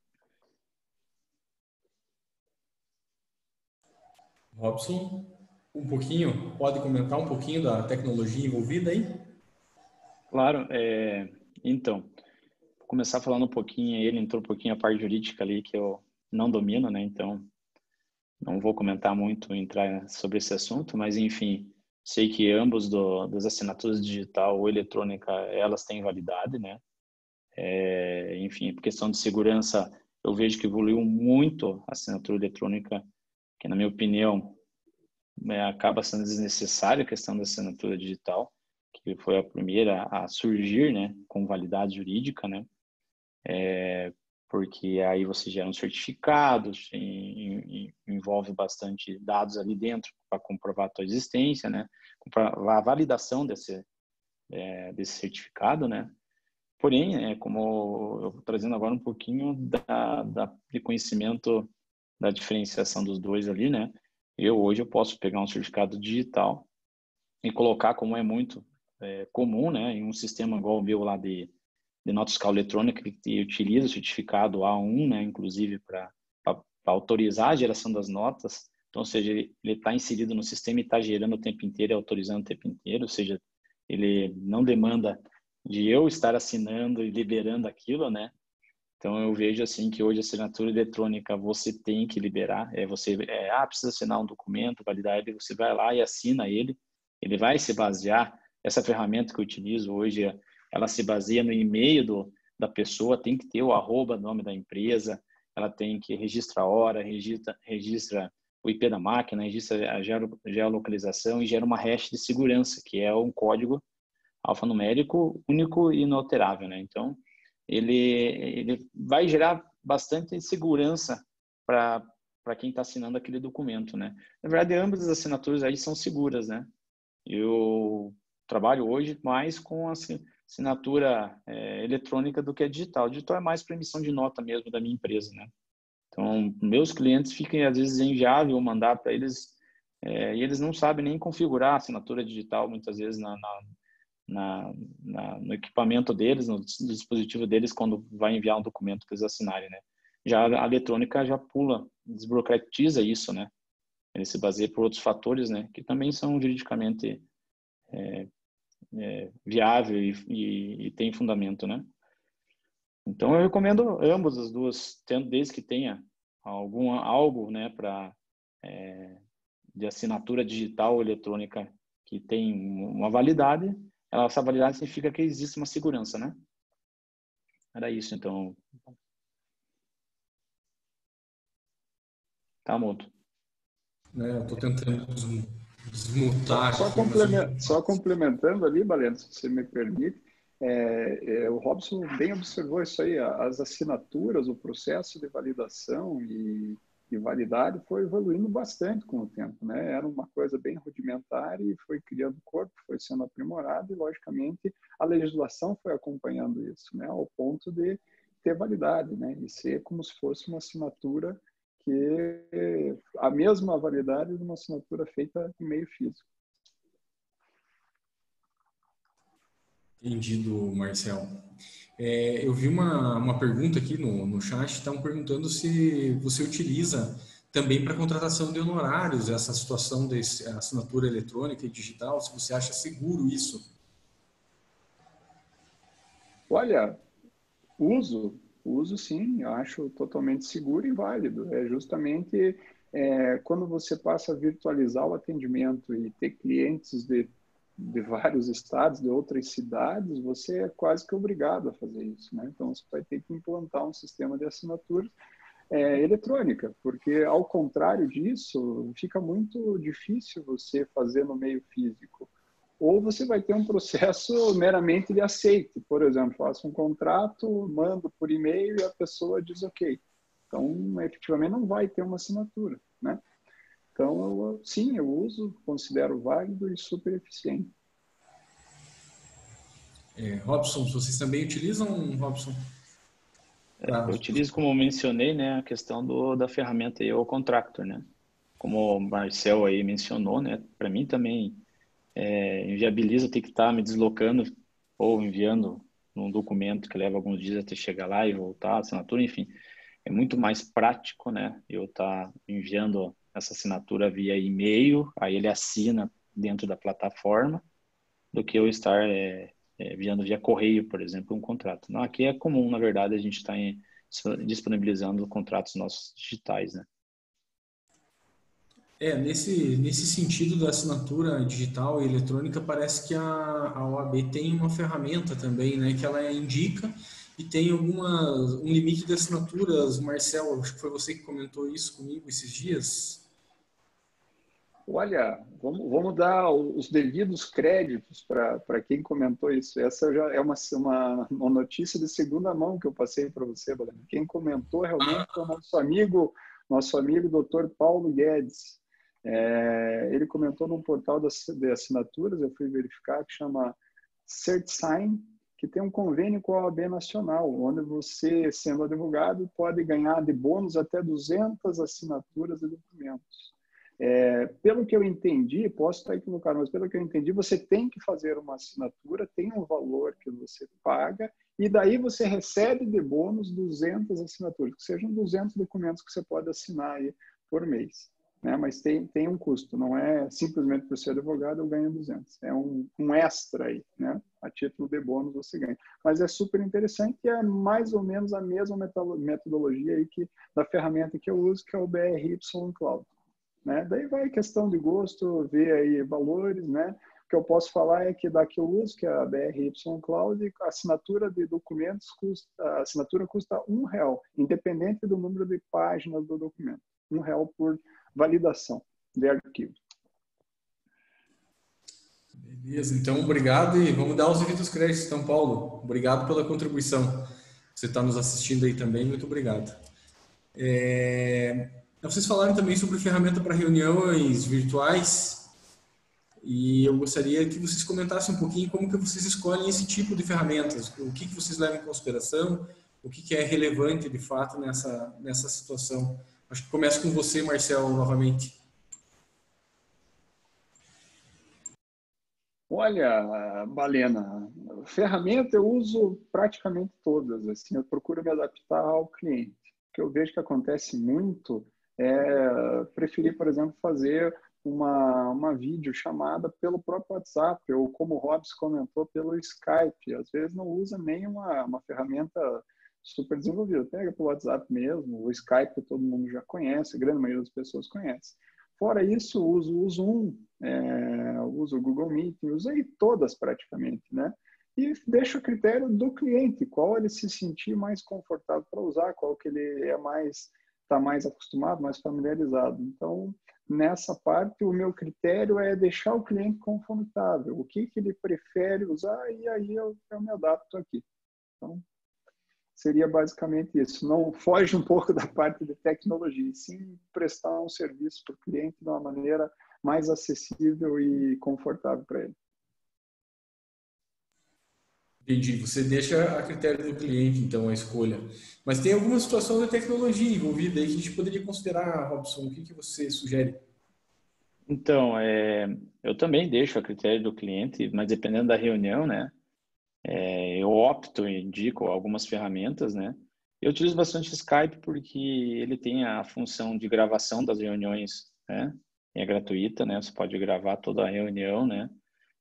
Robson, pode comentar um pouquinho da tecnologia envolvida aí? Claro, então, vou começar falando um pouquinho, ele entrou um pouquinho a parte jurídica ali que eu não domino, né, então não vou comentar muito, entrar sobre esse assunto, mas enfim, Sei que ambos das assinaturas digital ou eletrônica, elas têm validade, né? Enfim, por questão de segurança, eu vejo que evoluiu muito a assinatura eletrônica, que na minha opinião acaba sendo desnecessária a questão da assinatura digital, que foi a primeira a surgir, né, com validade jurídica, né? Porque aí você gera um certificado, envolve bastante dados ali dentro para comprovar a tua existência, né? Comprovar a validação desse certificado, né? Porém, como eu estou trazendo agora um pouquinho de conhecimento da diferenciação dos dois ali, né? Hoje eu posso pegar um certificado digital e colocar, como é muito comum, né? Em um sistema igual o meu lá de nota fiscal eletrônica, que utiliza o certificado A1, né, inclusive para autorizar a geração das notas. Então, ou seja, ele está inserido no sistema e está gerando o tempo inteiro e autorizando o tempo inteiro, ou seja, ele não demanda de eu estar assinando e liberando aquilo, né? Então, eu vejo assim que hoje a assinatura eletrônica você tem que liberar. Precisa assinar um documento, validar ele, você vai lá e assina ele. Ele vai se basear, essa ferramenta que eu utilizo hoje, ela se baseia no e-mail da pessoa, tem que ter o @ nome da empresa, ela tem que registrar a hora, registra o IP da máquina, registra a geolocalização e gera uma hash de segurança, que é um código alfanumérico único e inalterável, né? Então, ele vai gerar bastante segurança para quem está assinando aquele documento, né? Na verdade, ambas as assinaturas aí são seguras, né? Eu trabalho hoje mais com assinatura eletrônica do que a digital. A digital é mais para emissão de nota mesmo da minha empresa, né? Então, meus clientes ficam, às vezes, inviável mandar para eles, e eles não sabem nem configurar a assinatura digital, muitas vezes, no equipamento deles, no dispositivo deles, quando vai enviar um documento para eles assinarem, né? Já a eletrônica já pula, desburocratiza isso, né? Ele se baseia por outros fatores, né? Que também são juridicamente viável e tem fundamento, né? Então eu recomendo ambas as duas, desde que tenha algo, né, de assinatura digital ou eletrônica que tem uma validade. Essa validade significa que existe uma segurança, né? Era isso, então. Tá mudo. Eu estou tentando desmutar. Só complementando ali, Baleno, se você me permite, o Robson bem observou isso aí, as assinaturas, o processo de validação e validade foi evoluindo bastante com o tempo, né? Era uma coisa bem rudimentar e foi criando corpo, foi sendo aprimorado e, logicamente, a legislação foi acompanhando isso, né? Ao ponto de ter validade, né? E ser como se fosse uma assinatura que a mesma validade de uma assinatura feita em meio físico. Entendido, Marcel. Eu vi uma pergunta aqui no chat, estão perguntando se você utiliza também para contratação de honorários essa situação de assinatura eletrônica e digital, se você acha seguro isso. Olha, uso sim, eu acho totalmente seguro e válido. É justamente quando você passa a virtualizar o atendimento e ter clientes de vários estados, de outras cidades, você é quase que obrigado a fazer isso, né? Então, você vai ter que implantar um sistema de assinatura eletrônica, porque, ao contrário disso, fica muito difícil você fazer no meio físico. Ou você vai ter um processo meramente de aceite. Por exemplo, faço um contrato, mando por e-mail e a pessoa diz ok. Então, efetivamente, não vai ter uma assinatura, né? Então, sim, eu uso, considero válido e super eficiente. Robson, vocês também utilizam, Robson? Eu utilizo, como eu mencionei, né, a questão da ferramenta aí, o Contractor, né? Como o Marcel aí mencionou, né? Para mim também inviabiliza ter que estar me deslocando ou enviando um documento que leva alguns dias até chegar lá e voltar, assinatura, enfim. É muito mais prático, né? Eu estar enviando essa assinatura via e-mail, aí ele assina dentro da plataforma, do que eu estar enviando via correio, por exemplo, um contrato. Não, aqui é comum, na verdade, a gente está disponibilizando contratos nossos digitais, né? Nesse sentido da assinatura digital e eletrônica, parece que a OAB tem uma ferramenta também, né, que ela indica e tem um limite de assinaturas. Marcel, acho que foi você que comentou isso comigo esses dias. Olha, vamos dar os devidos créditos para quem comentou isso. Essa já é uma notícia de segunda mão que eu passei para você, Balena. Quem comentou realmente foi o nosso amigo Dr. Paulo Guedes. Ele comentou num portal de assinaturas, eu fui verificar, que chama CertSign, que tem um convênio com a OAB Nacional, onde você, sendo advogado, pode ganhar de bônus até 200 assinaturas de documentos. Pelo que eu entendi, posso estar equivocado, mas pelo que eu entendi, você tem que fazer uma assinatura, tem um valor que você paga, e daí você recebe de bônus 200 assinaturas, que sejam 200 documentos que você pode assinar aí por mês. Né? Mas tem um custo, não é simplesmente por ser advogado eu ganho 200. É um extra aí, né? A título de bônus você ganha. Mas é super interessante e é mais ou menos a mesma metodologia aí da ferramenta que eu uso, que é o BRY Cloud. Né? Daí vai questão de gosto, ver aí valores, né? O que eu posso falar é que da que eu uso, que é a BRY Cloud, a assinatura de documentos custa R$1, independente do número de páginas do documento. R$1 por validação de arquivo. Beleza, então obrigado e vamos dar os devidos créditos, então, Paulo. Obrigado pela contribuição. Você está nos assistindo aí também, muito obrigado. Vocês falaram também sobre ferramenta para reuniões virtuais e eu gostaria que vocês comentassem um pouquinho como que vocês escolhem esse tipo de ferramentas, o que vocês levam em consideração, o que é relevante de fato nessa situação. Acho que começa com você, Marcel, novamente. Olha, Balena, ferramenta eu uso praticamente todas. Assim, eu procuro me adaptar ao cliente. O que eu vejo que acontece muito é preferir, por exemplo, fazer uma videochamada pelo próprio WhatsApp, ou como o Robson comentou, pelo Skype. Às vezes não usa nem uma ferramenta super desenvolvida. Pega pelo WhatsApp mesmo, o Skype todo mundo já conhece, a grande maioria das pessoas conhece. Fora isso, uso o Zoom, uso o Google Meet, usei todas praticamente, né? E deixo a critério do cliente, qual ele se sentir mais confortável para usar, qual que ele está mais acostumado, mais familiarizado. Então, nessa parte, o meu critério é deixar o cliente confortável, o que ele prefere usar, e aí eu me adapto aqui. Então, seria basicamente isso. Não foge um pouco da parte de tecnologia, sim prestar um serviço para o cliente de uma maneira mais acessível e confortável para ele. Entendi. Você deixa a critério do cliente, então, a escolha. Mas tem alguma situação de tecnologia envolvida aí que a gente poderia considerar, Robson? O que você sugere? Então, eu também deixo a critério do cliente, mas dependendo da reunião, né? Eu opto e indico algumas ferramentas, né? Eu utilizo bastante Skype porque ele tem a função de gravação das reuniões, né? É gratuita, né? Você pode gravar toda a reunião, né?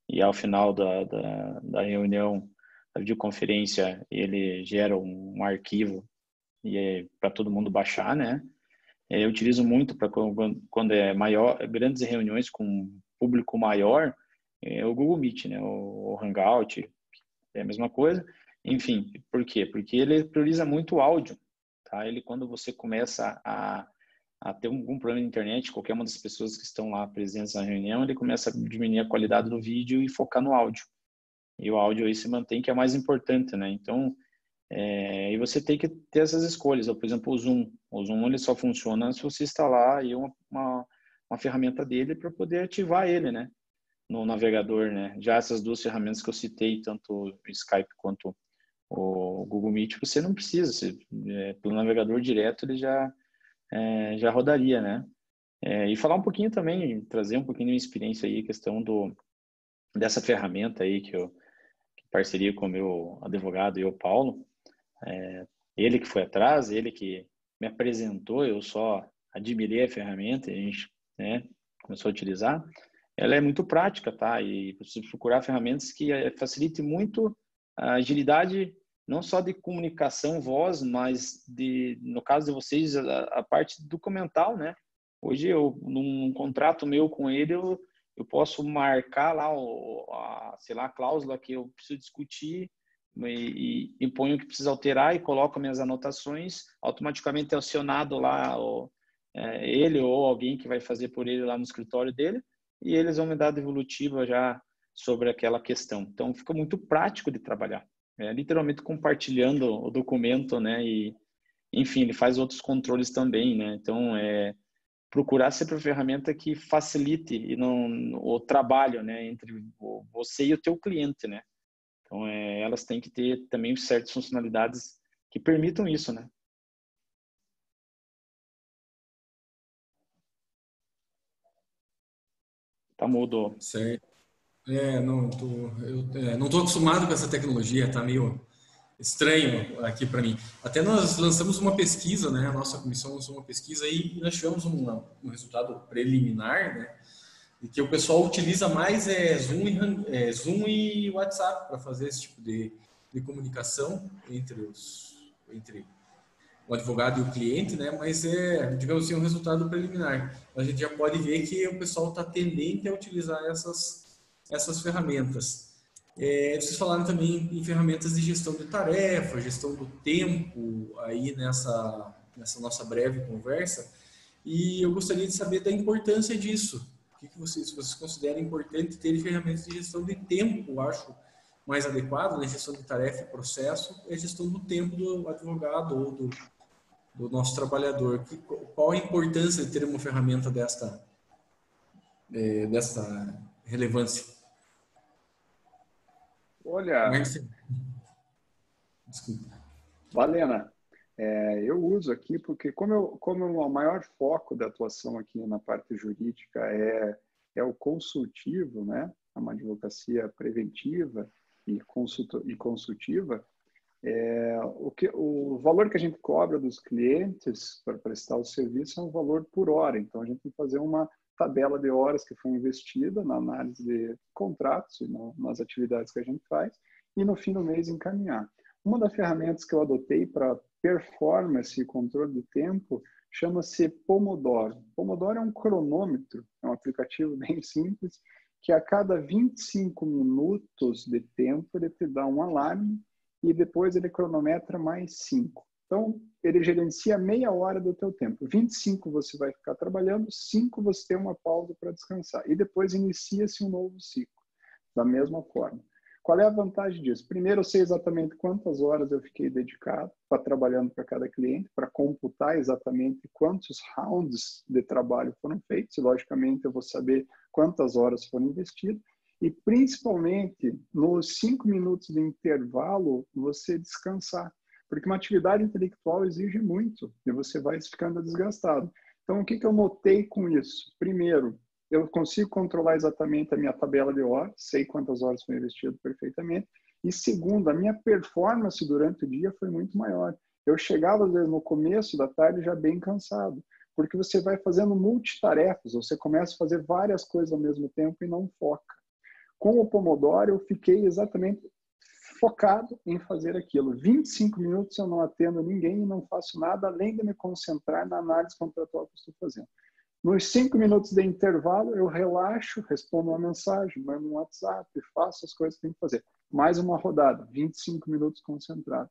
E ao final da reunião, da videoconferência, ele gera um arquivo e para todo mundo baixar, né? Eu utilizo muito para quando é grandes reuniões com público maior, o Google Meet, né? O Hangout, é a mesma coisa. Enfim, por quê? Porque ele prioriza muito o áudio, tá? Ele, quando você começa a ter algum problema na internet, qualquer uma das pessoas que estão lá presentes na reunião, ele começa a diminuir a qualidade do vídeo e focar no áudio. E o áudio aí se mantém, que é mais importante, né? Então, e você tem que ter essas escolhas. Por exemplo, o Zoom. O Zoom ele só funciona se você instalar aí uma ferramenta dele para poder ativar ele, né? No navegador, né? Já essas duas ferramentas que eu citei, tanto o Skype quanto o Google Meet, você não precisa. Pelo navegador direto ele já rodaria, né? E falar um pouquinho também, trazer um pouquinho de minha experiência aí, questão dessa ferramenta aí que parceria com o meu advogado e o Paulo. Ele que foi atrás, ele que me apresentou, eu só admirei a ferramenta, a gente, né, começou a utilizar. Ela é muito prática, tá? E você procurar ferramentas que facilite muito a agilidade, não só de comunicação, voz, mas no caso de vocês, a parte documental, né? Hoje, num contrato meu com ele, eu posso marcar lá, sei lá, a cláusula que eu preciso discutir e ponho o que precisa alterar e coloco minhas anotações, automaticamente é acionado lá ele ou alguém que vai fazer por ele lá no escritório dele, e eles vão me dar a devolutiva já sobre aquela questão. Então, fica muito prático de trabalhar. Literalmente compartilhando o documento, né? E, enfim, ele faz outros controles também, né? Então, procurar sempre uma ferramenta que facilite e o trabalho, né? Entre você e o teu cliente, né? Então, elas têm que ter também certas funcionalidades que permitam isso, né? Tá mudo. Certo. Eu não tô acostumado com essa tecnologia, tá meio estranho aqui para mim. Até nós lançamos uma pesquisa, né? A nossa comissão lançou uma pesquisa e nós tivemos um resultado preliminar, né? E que o pessoal utiliza mais Zoom e WhatsApp para fazer esse tipo de comunicação entre o advogado e o cliente, né? Mas digamos assim, um resultado preliminar. A gente já pode ver que o pessoal está tendente a utilizar essas ferramentas. Vocês falaram também em ferramentas de gestão de tarefa, gestão do tempo, aí nessa nossa breve conversa. E eu gostaria de saber da importância disso. O que vocês consideram importante ter ferramentas de gestão de tempo? Eu acho mais adequado, né? Gestão de tarefa e processo, é a gestão do tempo do advogado ou do nosso trabalhador. Qual a importância de ter uma ferramenta dessa relevância? Olha, desculpa. Valena, eu uso aqui porque como o maior foco da atuação aqui na parte jurídica é o consultivo, né? É uma advocacia preventiva e consultiva, o valor que a gente cobra dos clientes para prestar o serviço é um valor por hora. Então, a gente tem que fazer uma tabela de horas que foi investida na análise de contratos e nas atividades que a gente faz e, no fim do mês, encaminhar. Uma das ferramentas que eu adotei para performance e controle de tempo chama-se Pomodoro. Pomodoro é um cronômetro, é um aplicativo bem simples, que a cada 25 minutos de tempo ele te dá um alarme e depois ele cronometra mais 5. Então, ele gerencia meia hora do teu tempo. 25 você vai ficar trabalhando, 5 você tem uma pausa para descansar. E depois inicia-se um novo ciclo, da mesma forma. Qual é a vantagem disso? Primeiro, eu sei exatamente quantas horas eu fiquei dedicado para trabalhando para cada cliente, para computar exatamente quantos rounds de trabalho foram feitos. E, logicamente, eu vou saber quantas horas foram investidas. E, principalmente, nos 5 minutos de intervalo, você descansar. Porque uma atividade intelectual exige muito e você vai ficando desgastado. Então, o que eu notei com isso? Primeiro, eu consigo controlar exatamente a minha tabela de horas, sei quantas horas foi investido perfeitamente. E segundo, a minha performance durante o dia foi muito maior. Eu chegava, às vezes, no começo da tarde já bem cansado, porque você vai fazendo multitarefas, você começa a fazer várias coisas ao mesmo tempo e não foca. Com o Pomodoro, eu fiquei exatamente focado em fazer aquilo. 25 minutos eu não atendo ninguém e não faço nada, além de me concentrar na análise contratual que eu estou fazendo. Nos 5 minutos de intervalo, eu relaxo, respondo uma mensagem, mando um WhatsApp, faço as coisas que tenho que fazer. Mais uma rodada, 25 minutos concentrado.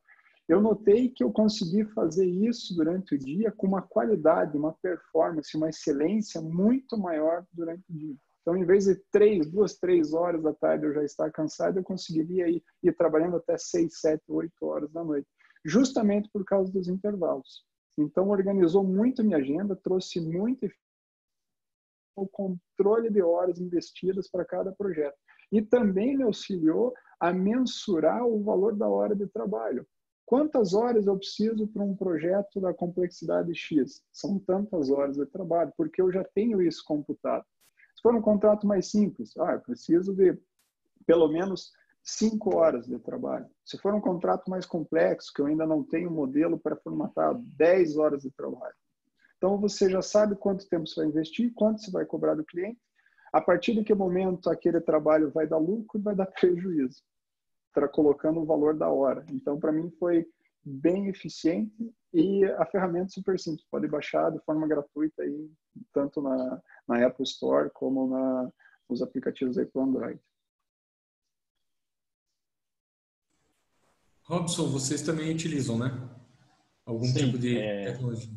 Eu notei que eu consegui fazer isso durante o dia com uma qualidade, uma performance, uma excelência muito maior durante o dia. Então, em vez de 2, 3 horas da tarde eu já estar cansado, eu conseguiria ir trabalhando até 6, 7, 8 horas da noite, justamente por causa dos intervalos. Então, organizou muito minha agenda, trouxe muito o controle de horas investidas para cada projeto. E também me auxiliou a mensurar o valor da hora de trabalho. Quantas horas eu preciso para um projeto da complexidade X? São tantas horas de trabalho, porque eu já tenho isso computado. Se for um contrato mais simples, eu preciso de pelo menos 5 horas de trabalho. Se for um contrato mais complexo, que eu ainda não tenho modelo pré-formatado, 10 horas de trabalho. Então, você já sabe quanto tempo você vai investir, quanto você vai cobrar do cliente, a partir de que momento aquele trabalho vai dar lucro e vai dar prejuízo, colocando o valor da hora. Então, para mim, foi bem eficiente E a ferramenta é super simples, pode baixar de forma gratuita aí, tanto na Apple Store como nos aplicativos aí para o Android. Robson, vocês também utilizam, né? Algum tipo Sim, de tecnologia?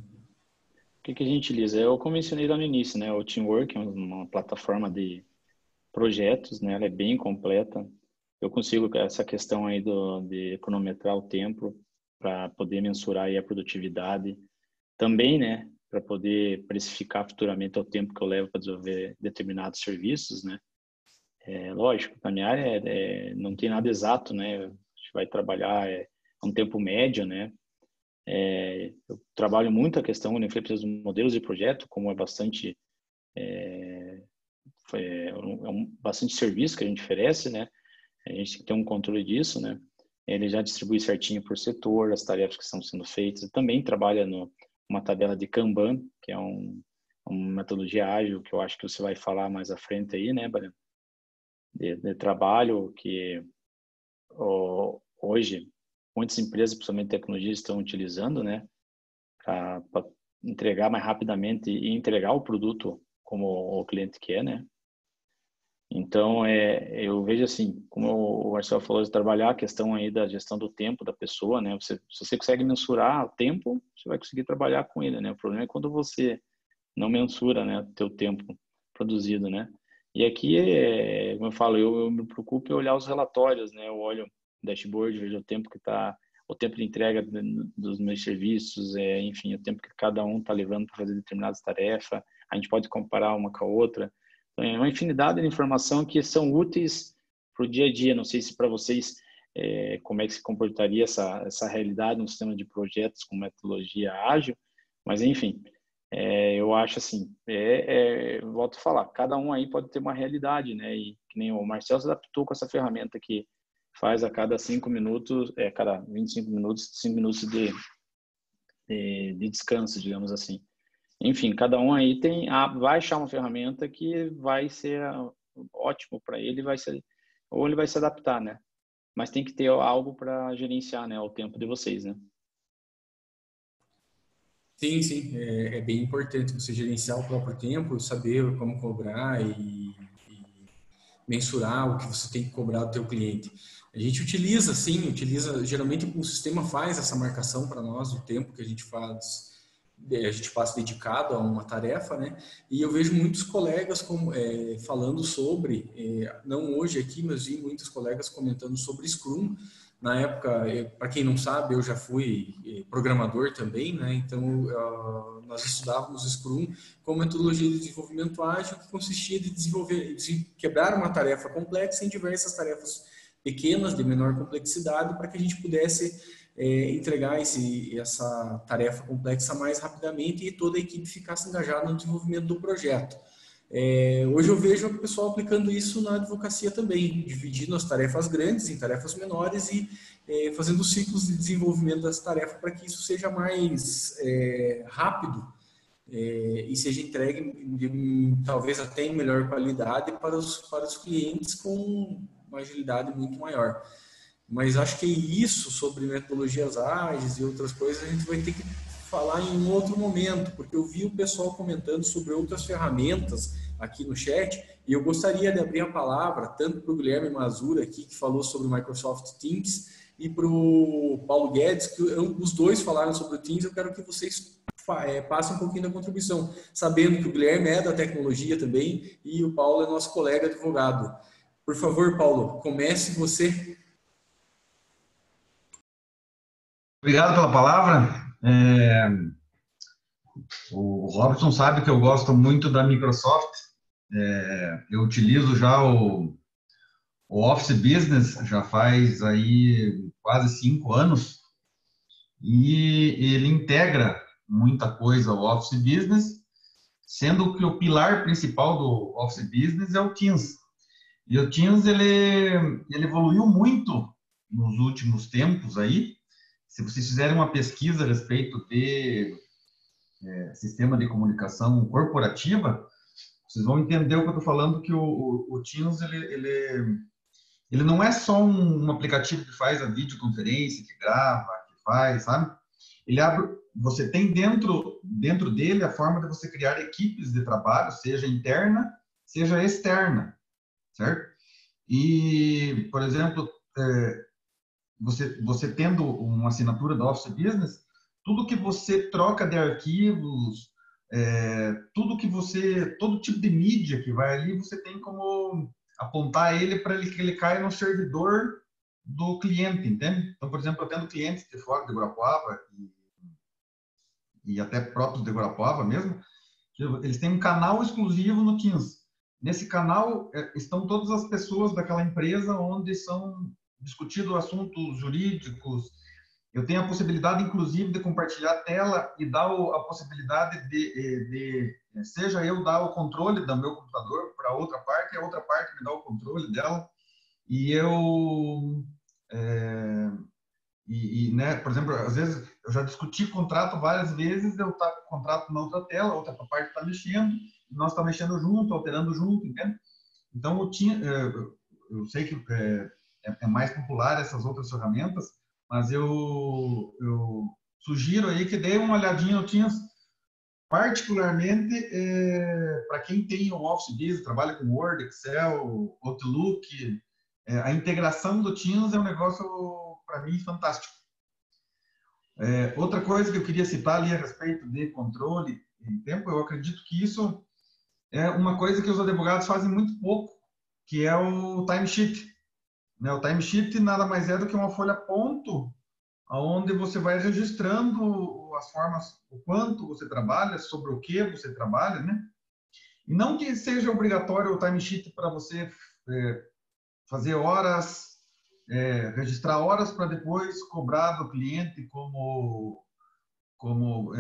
o que a gente utiliza? Eu mencionei lá no início, né? O Teamwork é uma plataforma de projetos, né? Ela é bem completa. Eu consigo essa questão aí de cronometrar o tempo para poder mensurar aí a produtividade. Também, né? Para poder precificar futuramente o tempo que eu levo para desenvolver determinados serviços, né? Lógico, na minha área não tem nada exato, né? A gente vai trabalhar um tempo médio, né? Eu trabalho muito a questão de dos modelos de projeto, como é bastante bastante serviço que a gente oferece, né? A gente tem que ter um controle disso, né? Ele já distribui certinho por setor as tarefas que estão sendo feitas. Eu também trabalha numa tabela de Kanban, que é uma metodologia ágil que eu acho que você vai falar mais à frente aí, né, Breno? De trabalho que hoje muitas empresas, principalmente tecnologias, estão utilizando, né, para entregar mais rapidamente e entregar o produto como o cliente quer, né? Então, eu vejo assim, como o Marcelo falou, de trabalhar a questão aí da gestão do tempo da pessoa, né? Se você consegue mensurar o tempo, você vai conseguir trabalhar com ele, né? O problema é quando você não mensura, né, o teu tempo produzido, né? E aqui, como eu falo, eu me preocupo em olhar os relatórios, né? Eu olho o dashboard, vejo o tempo que está, o tempo de entrega dos meus serviços, enfim, o tempo que cada um está levando para fazer determinadas tarefas. A gente pode comparar uma com a outra. Então, é uma infinidade de informação que são úteis para o dia a dia. Não sei se para vocês, como é que se comportaria essa realidade no sistema de projetos com metodologia ágil, mas enfim, eu acho assim, volto a falar, cada um aí pode ter uma realidade, né? E que nem o Marcelo se adaptou com essa ferramenta que faz a cada 5 minutos, cada 25 minutos, 5 minutos de descanso, digamos assim. Enfim, cada um aí vai achar uma ferramenta que vai ser ótimo para ele, ou ele vai se adaptar, né? Mas tem que ter algo para gerenciar, né, o tempo de vocês, né? Sim, sim, é bem importante você gerenciar o próprio tempo, saber como cobrar e mensurar o que você tem que cobrar do teu cliente. A gente utiliza, sim, geralmente o sistema faz essa marcação para nós do tempo que a gente passa dedicado a uma tarefa, né? E eu vejo muitos colegas falando sobre, não hoje aqui, mas vi muitos colegas comentando sobre Scrum. Na época, para quem não sabe, eu já fui programador também, né? Então, nós estudávamos Scrum como metodologia de desenvolvimento ágil que consistia de quebrar uma tarefa complexa em diversas tarefas pequenas, de menor complexidade, para que a gente pudesse entregar essa tarefa complexa mais rapidamente e toda a equipe ficasse engajada no desenvolvimento do projeto. Hoje eu vejo o pessoal aplicando isso na advocacia também, dividindo as tarefas grandes em tarefas menores e fazendo ciclos de desenvolvimento das tarefas para que isso seja mais rápido e seja entregue talvez até em melhor qualidade para os clientes com uma agilidade muito maior. Mas acho que isso sobre metodologias ágeis e outras coisas a gente vai ter que falar em um outro momento, porque eu vi o pessoal comentando sobre outras ferramentas aqui no chat e eu gostaria de abrir a palavra tanto para o Guilherme Mazura aqui, que falou sobre o Microsoft Teams, e para o Paulo Guedes, que os dois falaram sobre o Teams. Eu quero que vocês passem um pouquinho da contribuição, sabendo que o Guilherme é da tecnologia também e o Paulo é nosso colega advogado. Por favor, Paulo, comece você. Obrigado pela palavra. O Robson sabe que eu gosto muito da Microsoft. Eu utilizo já o Office Business, já faz aí quase 5 anos, e ele integra muita coisa ao Office Business, sendo que o pilar principal do Office Business é o Teams. E o Teams, ele evoluiu muito nos últimos tempos aí. Se vocês fizerem uma pesquisa a respeito de sistema de comunicação corporativa, vocês vão entender o que eu estou falando, que o Teams, ele não é só um aplicativo que faz a videoconferência, que grava, que faz, sabe? Ele abre você tem dentro dele a forma de você criar equipes de trabalho, seja interna, seja externa, certo? E, por exemplo, você tendo uma assinatura da Office Business, tudo que você troca de arquivos, todo tipo de mídia que vai ali, você tem como apontar ele para que ele caia no servidor do cliente, entende? Então, por exemplo, eu tendo clientes de fora de Guarapuava e até próprios de Guarapuava mesmo, eles têm um canal exclusivo no Teams. Nesse canal estão todas as pessoas daquela empresa onde são discutidos assuntos jurídicos. Eu tenho a possibilidade, inclusive, de compartilhar a tela e dar a possibilidade seja eu dar o controle do meu computador para outra parte, e a outra parte me dá o controle dela. E né, por exemplo, às vezes eu já discuti contrato várias vezes, eu tá com o contrato na outra tela, a outra parte está mexendo, nós estamos mexendo junto, alterando junto, entende? Então, eu sei que é mais popular essas outras ferramentas, mas eu sugiro aí que dê uma olhadinha no Teams, particularmente para quem tem o Office Business, trabalha com Word, Excel, Outlook, a integração do Teams é um negócio, para mim, fantástico. Outra coisa que eu queria citar ali a respeito de controle em tempo, eu acredito que isso é uma coisa que os advogados fazem muito pouco, que é o timesheet. Né? O timesheet nada mais é do que uma folha ponto, onde você vai registrando as formas, o quanto você trabalha, sobre o que você trabalha, né? E não que seja obrigatório o timesheet para você fazer horas, registrar horas para depois cobrar do cliente como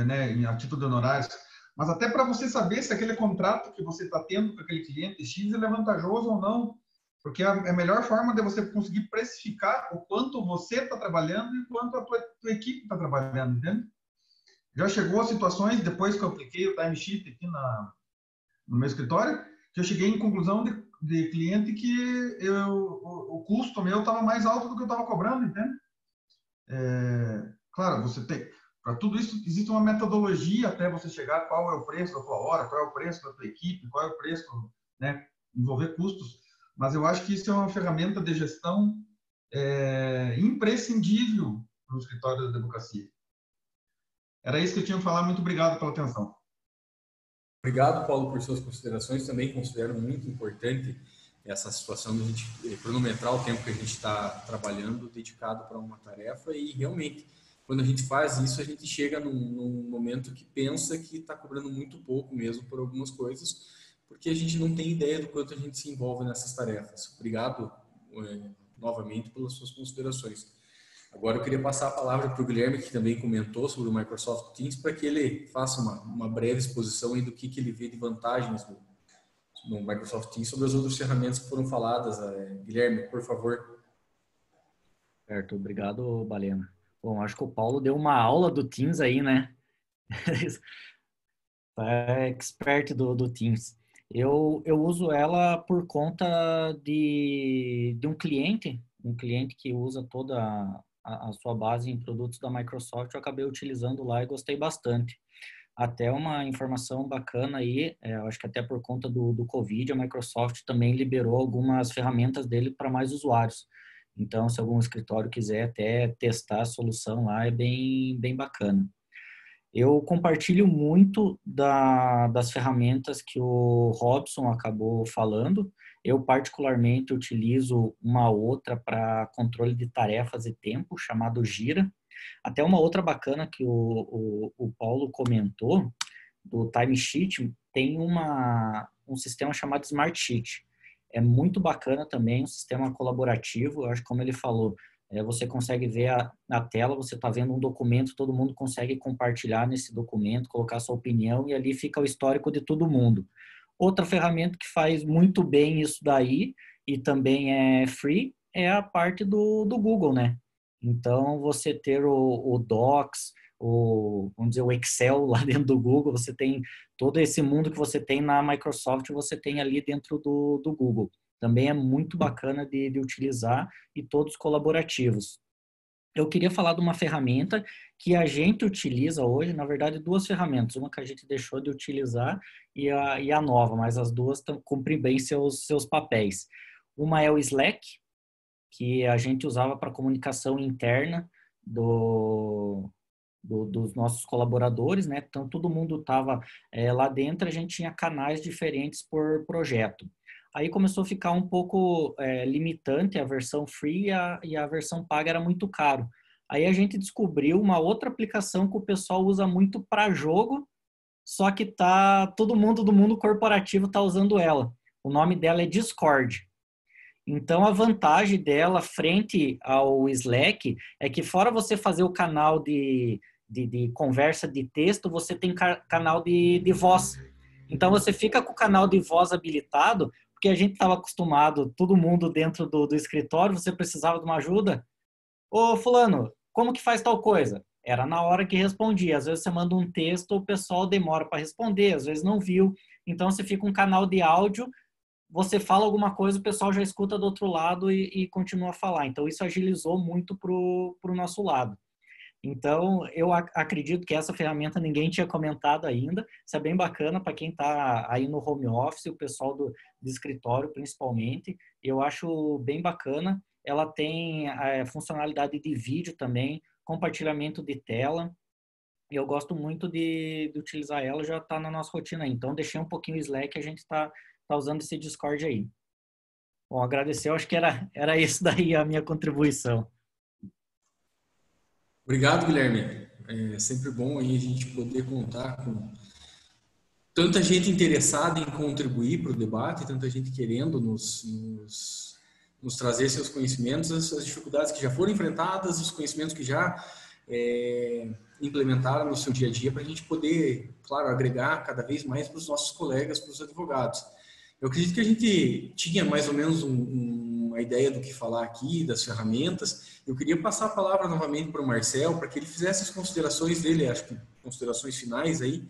né, a título de honorários, mas até para você saber se aquele contrato que você está tendo com aquele cliente X é vantajoso ou não, porque é a melhor forma de você conseguir precificar o quanto você está trabalhando e o quanto a tua equipe está trabalhando, entende? Já chegou a situações, depois que eu apliquei o timesheet aqui no meu escritório, que eu cheguei em conclusão de cliente que o custo meu estava mais alto do que eu estava cobrando, entende? Claro, você tem... Para tudo isso, existe uma metodologia até você chegar qual é o preço da tua hora, qual é o preço da tua equipe, qual é o preço, né, envolver custos. Mas eu acho que isso é uma ferramenta de gestão imprescindível no escritório da advocacia. Era isso que eu tinha que falar. Muito obrigado pela atenção. Obrigado, Paulo, por suas considerações. Também considero muito importante essa situação de a gente cronometrar o tempo que a gente está trabalhando, dedicado para uma tarefa, e realmente, quando a gente faz isso, a gente chega num momento que pensa que está cobrando muito pouco mesmo por algumas coisas, porque a gente não tem ideia do quanto a gente se envolve nessas tarefas. Obrigado novamente pelas suas considerações. Agora eu queria passar a palavra para o Guilherme, que também comentou sobre o Microsoft Teams, para que ele faça uma breve exposição aí do que ele vê de vantagens no Microsoft Teams sobre as outras ferramentas que foram faladas. Guilherme, por favor. Certo, obrigado, Balena. Bom, acho que o Paulo deu uma aula do Teams aí, né? É expert do Teams. Eu uso ela por conta de um cliente que usa toda a sua base em produtos da Microsoft. Eu acabei utilizando lá e gostei bastante. Até uma informação bacana aí, eu acho que até por conta do Covid, a Microsoft também liberou algumas ferramentas dele para mais usuários. Então, se algum escritório quiser até testar a solução lá, é bem bacana. Eu compartilho muito das ferramentas que o Robson acabou falando. Eu, particularmente, utilizo uma outra para controle de tarefas e tempo, chamado Gira. Até uma outra bacana que o Paulo comentou, do Timesheet, tem um sistema chamado Smartsheet. É muito bacana também, um sistema colaborativo. Eu acho que, como ele falou, você consegue ver na tela, você está vendo um documento, todo mundo consegue compartilhar nesse documento, colocar sua opinião, e ali fica o histórico de todo mundo. Outra ferramenta que faz muito bem isso daí, e também é free, é a parte do Google, né? Então, você ter o Docs, vamos dizer, o Excel lá dentro do Google, você tem todo esse mundo que você tem na Microsoft, você tem ali dentro do Google. Também é muito bacana de utilizar, e todos colaborativos. eu queria falar de uma ferramenta que a gente utiliza hoje, na verdade, duas ferramentas, uma que a gente deixou de utilizar e a nova, mas as duas cumprem bem seus papéis. Uma é o Slack, que a gente usava para comunicação interna dos nossos colaboradores, né? Então, todo mundo estava lá dentro, a gente tinha canais diferentes por projeto. Aí começou a ficar um pouco limitante, a versão free e a versão paga era muito caro. Aí a gente descobriu uma outra aplicação que o pessoal usa muito para jogo, só que todo mundo do mundo corporativo está usando ela. O nome dela é Discord. Então, a vantagem dela frente ao Slack é que fora você fazer o canal de conversa de texto, você tem canal de voz. Então, você fica com o canal de voz habilitado, porque a gente estava acostumado, todo mundo dentro do escritório, você precisava de uma ajuda. Ô, fulano, como que faz tal coisa? Era na hora que respondia. Às vezes você manda um texto, o pessoal demora para responder, às vezes não viu. Então, você fica um canal de áudio, você fala alguma coisa, o pessoal já escuta do outro lado e continua a falar. Então, isso agilizou muito para o nosso lado. Então, eu acredito que essa ferramenta ninguém tinha comentado ainda. Isso é bem bacana para quem está aí no home office, o pessoal do escritório principalmente. Eu acho bem bacana. Ela tem funcionalidade de vídeo também, compartilhamento de tela. E eu gosto muito de utilizar ela, já está na nossa rotina aí. Então, deixei um pouquinho o Slack, a gente está usando esse Discord aí. Bom, agradecer, eu acho que era isso daí a minha contribuição. Obrigado, Guilherme. É sempre bom aí a gente poder contar com tanta gente interessada em contribuir para o debate, tanta gente querendo nos trazer seus conhecimentos, as dificuldades que já foram enfrentadas, os conhecimentos que já implementaram no seu dia a dia, para a gente poder, claro, agregar cada vez mais para os nossos colegas, para os advogados. Eu acredito que a gente tinha mais ou menos uma ideia do que falar aqui, das ferramentas. Eu queria passar a palavra novamente para o Marcel, para que ele fizesse as considerações dele, acho que considerações finais aí,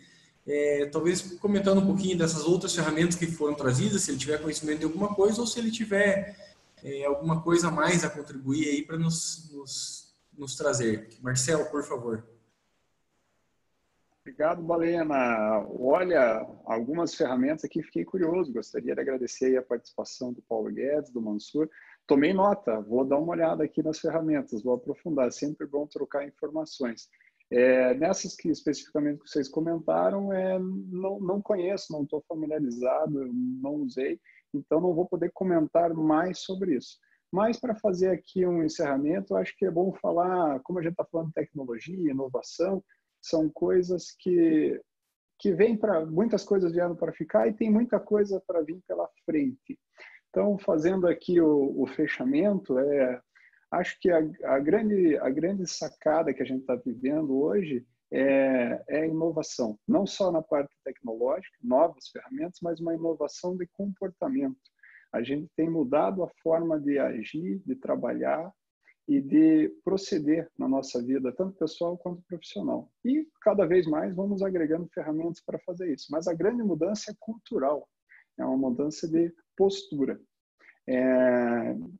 talvez comentando um pouquinho dessas outras ferramentas que foram trazidas, se ele tiver conhecimento de alguma coisa, ou se ele tiver alguma coisa a mais a contribuir aí para nos trazer. Marcel, por favor. Obrigado, Balena. Olha, algumas ferramentas aqui, fiquei curioso. Gostaria de agradecer aí a participação do Paulo Guedes, do Mansur. Tomei nota, vou dar uma olhada aqui nas ferramentas, vou aprofundar. Sempre bom trocar informações. Nessas que especificamente que vocês comentaram, não conheço, não estou familiarizado, não usei, então não vou poder comentar mais sobre isso. Mas para fazer aqui um encerramento, acho que é bom falar, como a gente está falando de tecnologia, inovação, são coisas que vêm para... Muitas coisas vieram para ficar e tem muita coisa para vir pela frente. Então, fazendo aqui o fechamento, acho que a grande sacada que a gente está vivendo hoje é a inovação. Não só na parte tecnológica, novas ferramentas, mas uma inovação de comportamento. A gente tem mudado a forma de agir, de trabalhar, e de proceder na nossa vida, tanto pessoal quanto profissional. E cada vez mais vamos agregando ferramentas para fazer isso. Mas a grande mudança é cultural, é uma mudança de postura.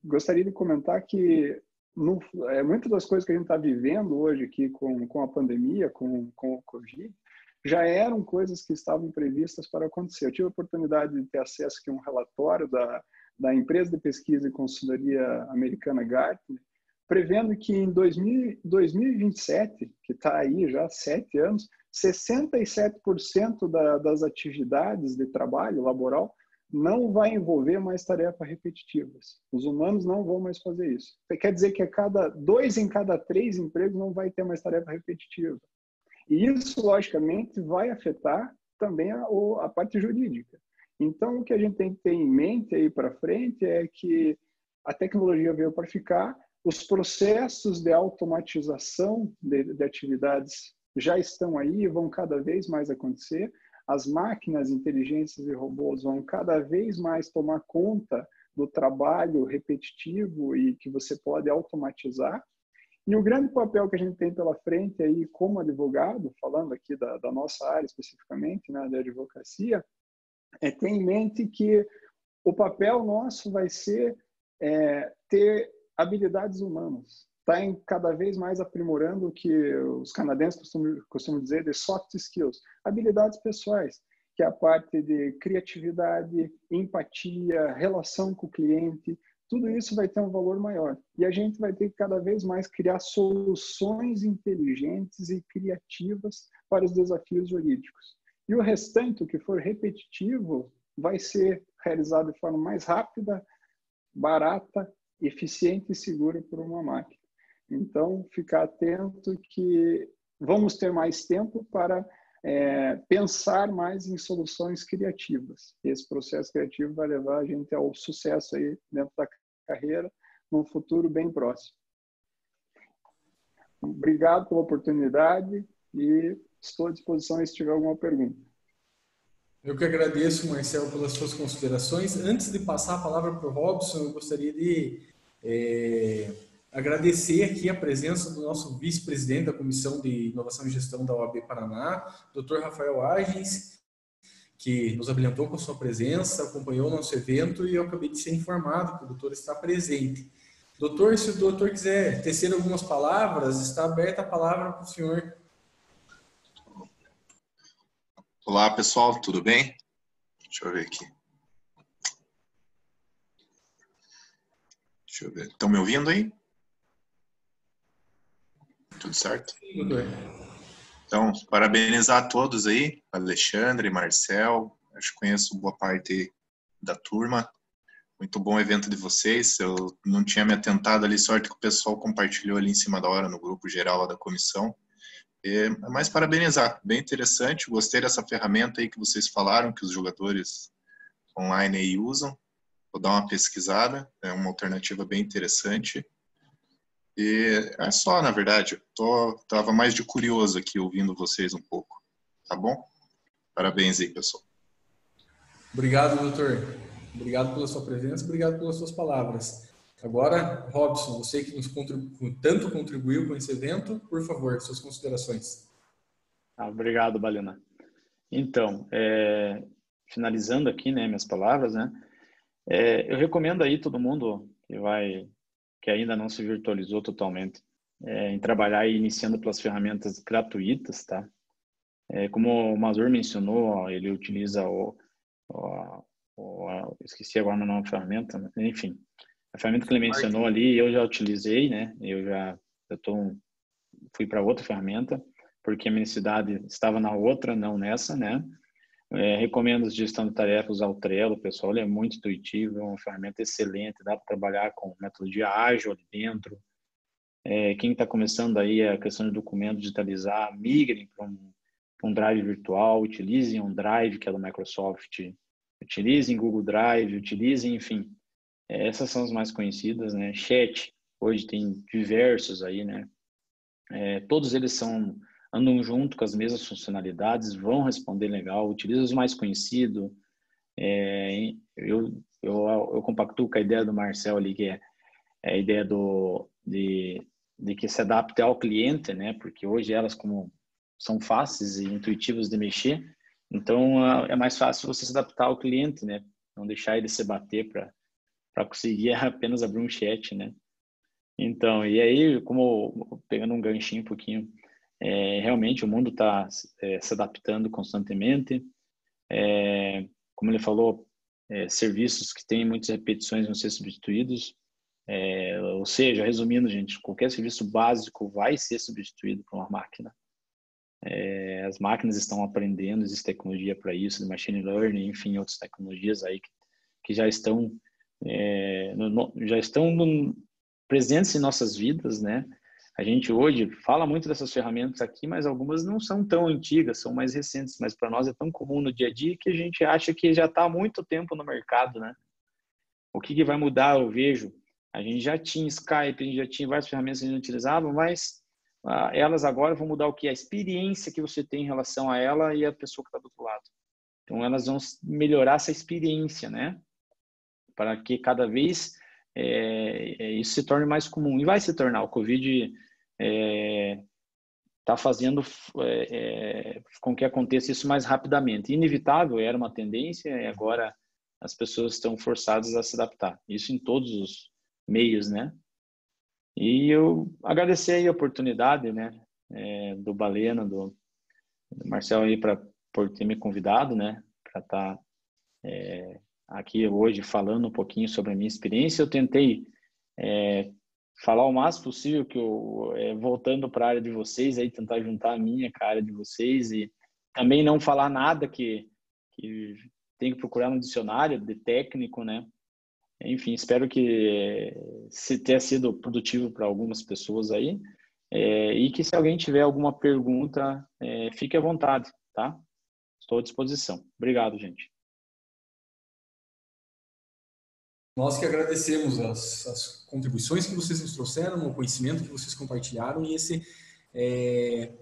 Gostaria de comentar que muitas das coisas que a gente está vivendo hoje aqui com a pandemia, com o Covid, já eram coisas que estavam previstas para acontecer. Eu tive a oportunidade de ter acesso a um relatório da empresa de pesquisa e consultoria americana Gartner, prevendo que em 2027, que está aí já há 7 anos, 67% das atividades de trabalho laboral não vai envolver mais tarefas repetitivas. Os humanos não vão mais fazer isso. Quer dizer que 2 em cada 3 empregos não vai ter mais tarefa repetitiva. E isso, logicamente, vai afetar também a parte jurídica. Então, o que a gente tem que ter em mente aí para frente é que a tecnologia veio para ficar. Os processos de automatização de atividades já estão aí e vão cada vez mais acontecer. As máquinas, inteligências e robôs vão cada vez mais tomar conta do trabalho repetitivo e que você pode automatizar. E o grande papel que a gente tem pela frente aí como advogado, falando aqui da nossa área especificamente, né, da advocacia, é ter em mente que o papel nosso vai ser ter habilidades humanas. está cada vez mais aprimorando o que os canadenses costumam dizer de soft skills, habilidades pessoais, que é a parte de criatividade, empatia, relação com o cliente. Tudo isso vai ter um valor maior. E a gente vai ter que cada vez mais criar soluções inteligentes e criativas para os desafios jurídicos. E o restante, o que for repetitivo, vai ser realizado de forma mais rápida, barata, eficiente e segura por uma máquina. Então, ficar atento que vamos ter mais tempo para pensar mais em soluções criativas. Esse processo criativo vai levar a gente ao sucesso aí dentro da carreira, num futuro bem próximo. Obrigado pela oportunidade e estou à disposição se tiver alguma pergunta. Eu que agradeço, Marcel, pelas suas considerações. Antes de passar a palavra para o Robson, eu gostaria de agradecer aqui a presença do nosso vice-presidente da Comissão de Inovação e Gestão da OAB Paraná, Dr. Rafael Agens, que nos abrilhantou com a sua presença, acompanhou o nosso evento e eu acabei de ser informado que o doutor está presente. Doutor, se o doutor quiser tecer algumas palavras, está aberta a palavra para o senhor. Olá, pessoal, tudo bem? Deixa eu ver aqui. Deixa eu ver. Estão me ouvindo aí? Tudo certo? Sim, doutor. Então, parabenizar a todos aí, Alexandre, Marcel, acho que conheço boa parte da turma. Muito bom evento de vocês. Eu não tinha me atentado ali, sorte que o pessoal compartilhou ali em cima da hora no grupo geral lá da comissão. Mas parabenizar, bem interessante. Gostei dessa ferramenta aí que vocês falaram, que os jogadores online aí usam. Vou dar uma pesquisada, é uma alternativa bem interessante. E é só, na verdade, tava mais de curioso aqui ouvindo vocês um pouco, tá bom? Parabéns aí, pessoal. Obrigado, doutor. Obrigado pela sua presença, obrigado pelas suas palavras. Agora, Robson, você que tanto contribuiu com esse evento, por favor, suas considerações. Obrigado, Balena. Então, finalizando aqui, né, minhas palavras, né, eu recomendo aí todo mundo que ainda não se virtualizou totalmente, em trabalhar iniciando pelas ferramentas gratuitas, tá? Como o Mazur mencionou, ele utiliza esqueci agora o nome da ferramenta, né? Enfim, a ferramenta que ele mencionou ali, eu já utilizei, né? Fui para outra ferramenta, porque a minha necessidade estava na outra, não nessa, né? Recomendo a gestão de tarefas, usar o Trello, pessoal, ele é muito intuitivo, é uma ferramenta excelente, dá para trabalhar com metodologia ágil ali dentro. Quem está começando aí a questão de documento, digitalizar, migrem para um drive virtual, utilizem um drive que é do Microsoft, utilizem Google Drive, utilizem, enfim, essas são as mais conhecidas, né? Chat, hoje tem diversos aí, né? Todos eles andam junto com as mesmas funcionalidades, vão responder legal, utiliza os mais conhecidos. Eu compactuo com a ideia do Marcel ali, que é a ideia de que se adapte ao cliente, né? Porque hoje elas como são fáceis e intuitivas de mexer, então é mais fácil você se adaptar ao cliente, né? Não deixar ele se bater para conseguir apenas abrir um chat, né? Então, e aí, como pegando um ganchinho um pouquinho, realmente o mundo está se adaptando constantemente. Como ele falou, serviços que têm muitas repetições vão ser substituídos. Ou seja, resumindo, gente, qualquer serviço básico vai ser substituído por uma máquina. As máquinas estão aprendendo, existe tecnologia para isso, de machine learning, enfim, outras tecnologias aí que já estão presentes em nossas vidas, né? A gente hoje fala muito dessas ferramentas aqui, mas algumas não são tão antigas, são mais recentes, mas para nós é tão comum no dia a dia que a gente acha que já está há muito tempo no mercado, né? O que vai mudar, eu vejo, a gente já tinha Skype, a gente já tinha várias ferramentas que a gente utilizava, mas elas agora vão mudar o que? A experiência que você tem em relação a ela e a pessoa que está do outro lado. Então, elas vão melhorar essa experiência, né? Para que cada vez isso se torne mais comum. E vai se tornar. O Covid está fazendo com que aconteça isso mais rapidamente. Inevitável, era uma tendência e agora as pessoas estão forçadas a se adaptar. Isso em todos os meios, né? E eu agradecer aí a oportunidade, né, do Balena, do Marcel aí por ter me convidado, né, para estar aqui hoje falando um pouquinho sobre a minha experiência. Eu tentei falar o máximo possível que eu, voltando para a área de vocês, aí tentar juntar a minha com a área de vocês e também não falar nada que tem que procurar no dicionário de técnico, né? Enfim, espero que tenha sido produtivo para algumas pessoas aí e que se alguém tiver alguma pergunta, fique à vontade, tá? Estou à disposição. Obrigado, gente. Nós que agradecemos as contribuições que vocês nos trouxeram, o conhecimento que vocês compartilharam e esse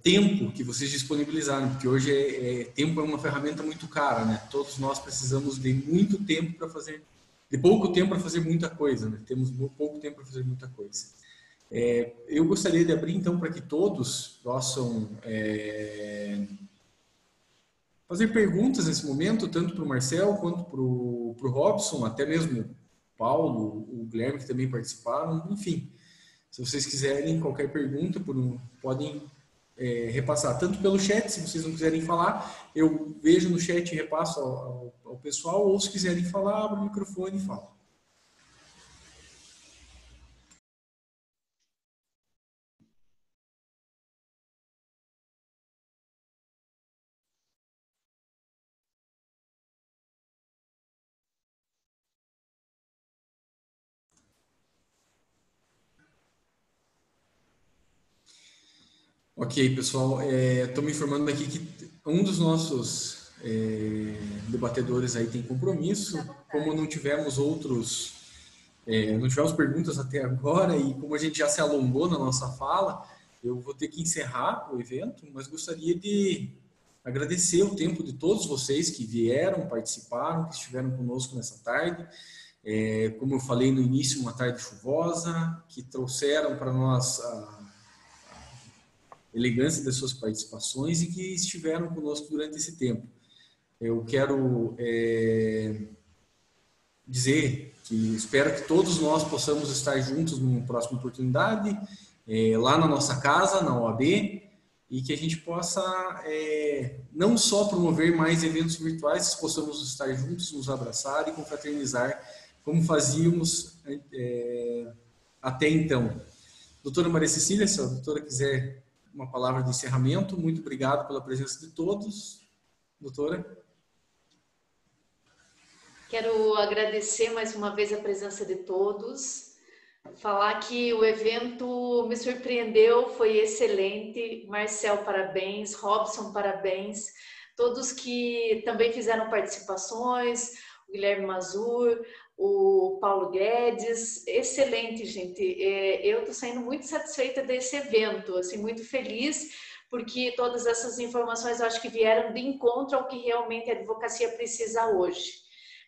tempo que vocês disponibilizaram, porque hoje tempo é uma ferramenta muito cara, né? Todos nós precisamos de muito tempo para fazer, de pouco tempo para fazer muita coisa, né? Temos pouco tempo para fazer muita coisa. Eu gostaria de abrir então para que todos possam fazer perguntas nesse momento, tanto para o Marcel quanto para o Robson, até mesmo o Paulo, o Guilherme que também participaram, enfim. Se vocês quiserem qualquer pergunta, podem repassar, tanto pelo chat, se vocês não quiserem falar, eu vejo no chat e repasso ao pessoal, ou se quiserem falar, abre o microfone e fala. Ok, pessoal, estou me informando aqui que um dos nossos debatedores aí tem compromisso, como não tivemos não tivemos perguntas até agora e como a gente já se alongou na nossa fala, eu vou ter que encerrar o evento, mas gostaria de agradecer o tempo de todos vocês que vieram, participaram, que estiveram conosco nessa tarde. Como eu falei no início, uma tarde chuvosa, que trouxeram para nós a elegância das suas participações e que estiveram conosco durante esse tempo. Eu quero dizer que espero que todos nós possamos estar juntos numa próxima oportunidade, lá na nossa casa, na OAB, e que a gente possa não só promover mais eventos virtuais, possamos estar juntos, nos abraçar e confraternizar como fazíamos até então. Doutora Maria Cecília, se a doutora quiser uma palavra de encerramento. Muito obrigado pela presença de todos. Doutora? Quero agradecer mais uma vez a presença de todos. Falar que o evento me surpreendeu, foi excelente. Marcel, parabéns. Robson, parabéns. Todos que também fizeram participações, o Guilherme Mazur, o Paulo Guedes, excelente, gente. Eu estou saindo muito satisfeita desse evento, assim, muito feliz, porque todas essas informações eu acho que vieram de encontro ao que realmente a advocacia precisa hoje.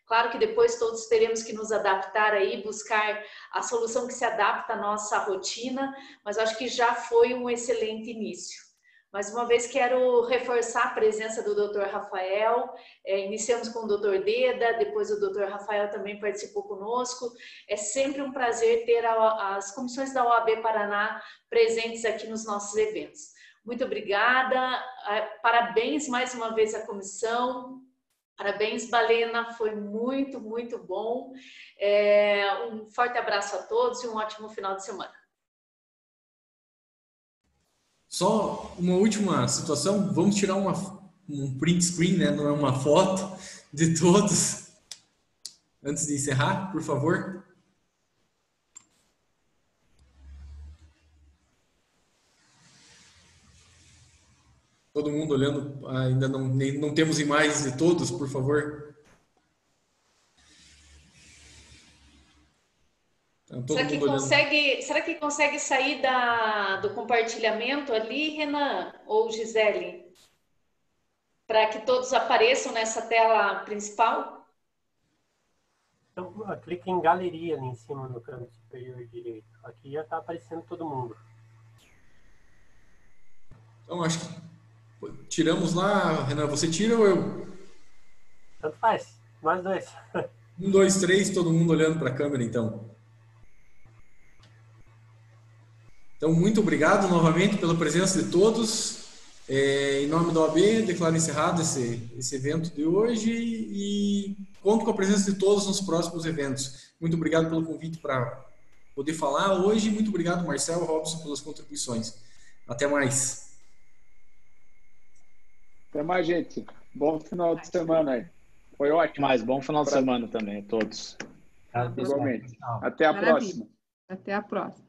Claro que depois todos teremos que nos adaptar aí, buscar a solução que se adapta à nossa rotina, mas acho que já foi um excelente início. Mais uma vez quero reforçar a presença do Dr. Rafael, iniciamos com o Dr. Deda, depois o Dr. Rafael também participou conosco. É sempre um prazer ter as comissões da OAB Paraná presentes aqui nos nossos eventos. Muito obrigada, parabéns mais uma vez à comissão, parabéns Balena, foi muito, muito bom. Um forte abraço a todos e um ótimo final de semana. Só uma última situação, vamos tirar um print screen, né? Não é uma foto de todos, antes de encerrar, por favor. Todo mundo olhando, ainda não temos imagens de todos, por favor. Será que consegue sair do compartilhamento ali, Renan ou Gisele? Para que todos apareçam nessa tela principal? Então, clique em galeria ali em cima no canto superior direito. Aqui já está aparecendo todo mundo. Então, acho que tiramos lá, Renan, você tira ou eu? Tanto faz, nós dois. 1, 2, 3, todo mundo olhando para a câmera, então. Então, muito obrigado novamente pela presença de todos. Em nome da OAB, declaro encerrado esse evento de hoje e conto com a presença de todos nos próximos eventos. Muito obrigado pelo convite para poder falar hoje. Muito obrigado, Marcel e Robson, pelas contribuições. Até mais. Até mais, gente. Bom final de semana aí. Foi ótimo. Mais bom final de semana também a todos. Igualmente. Até a próxima. Até a próxima.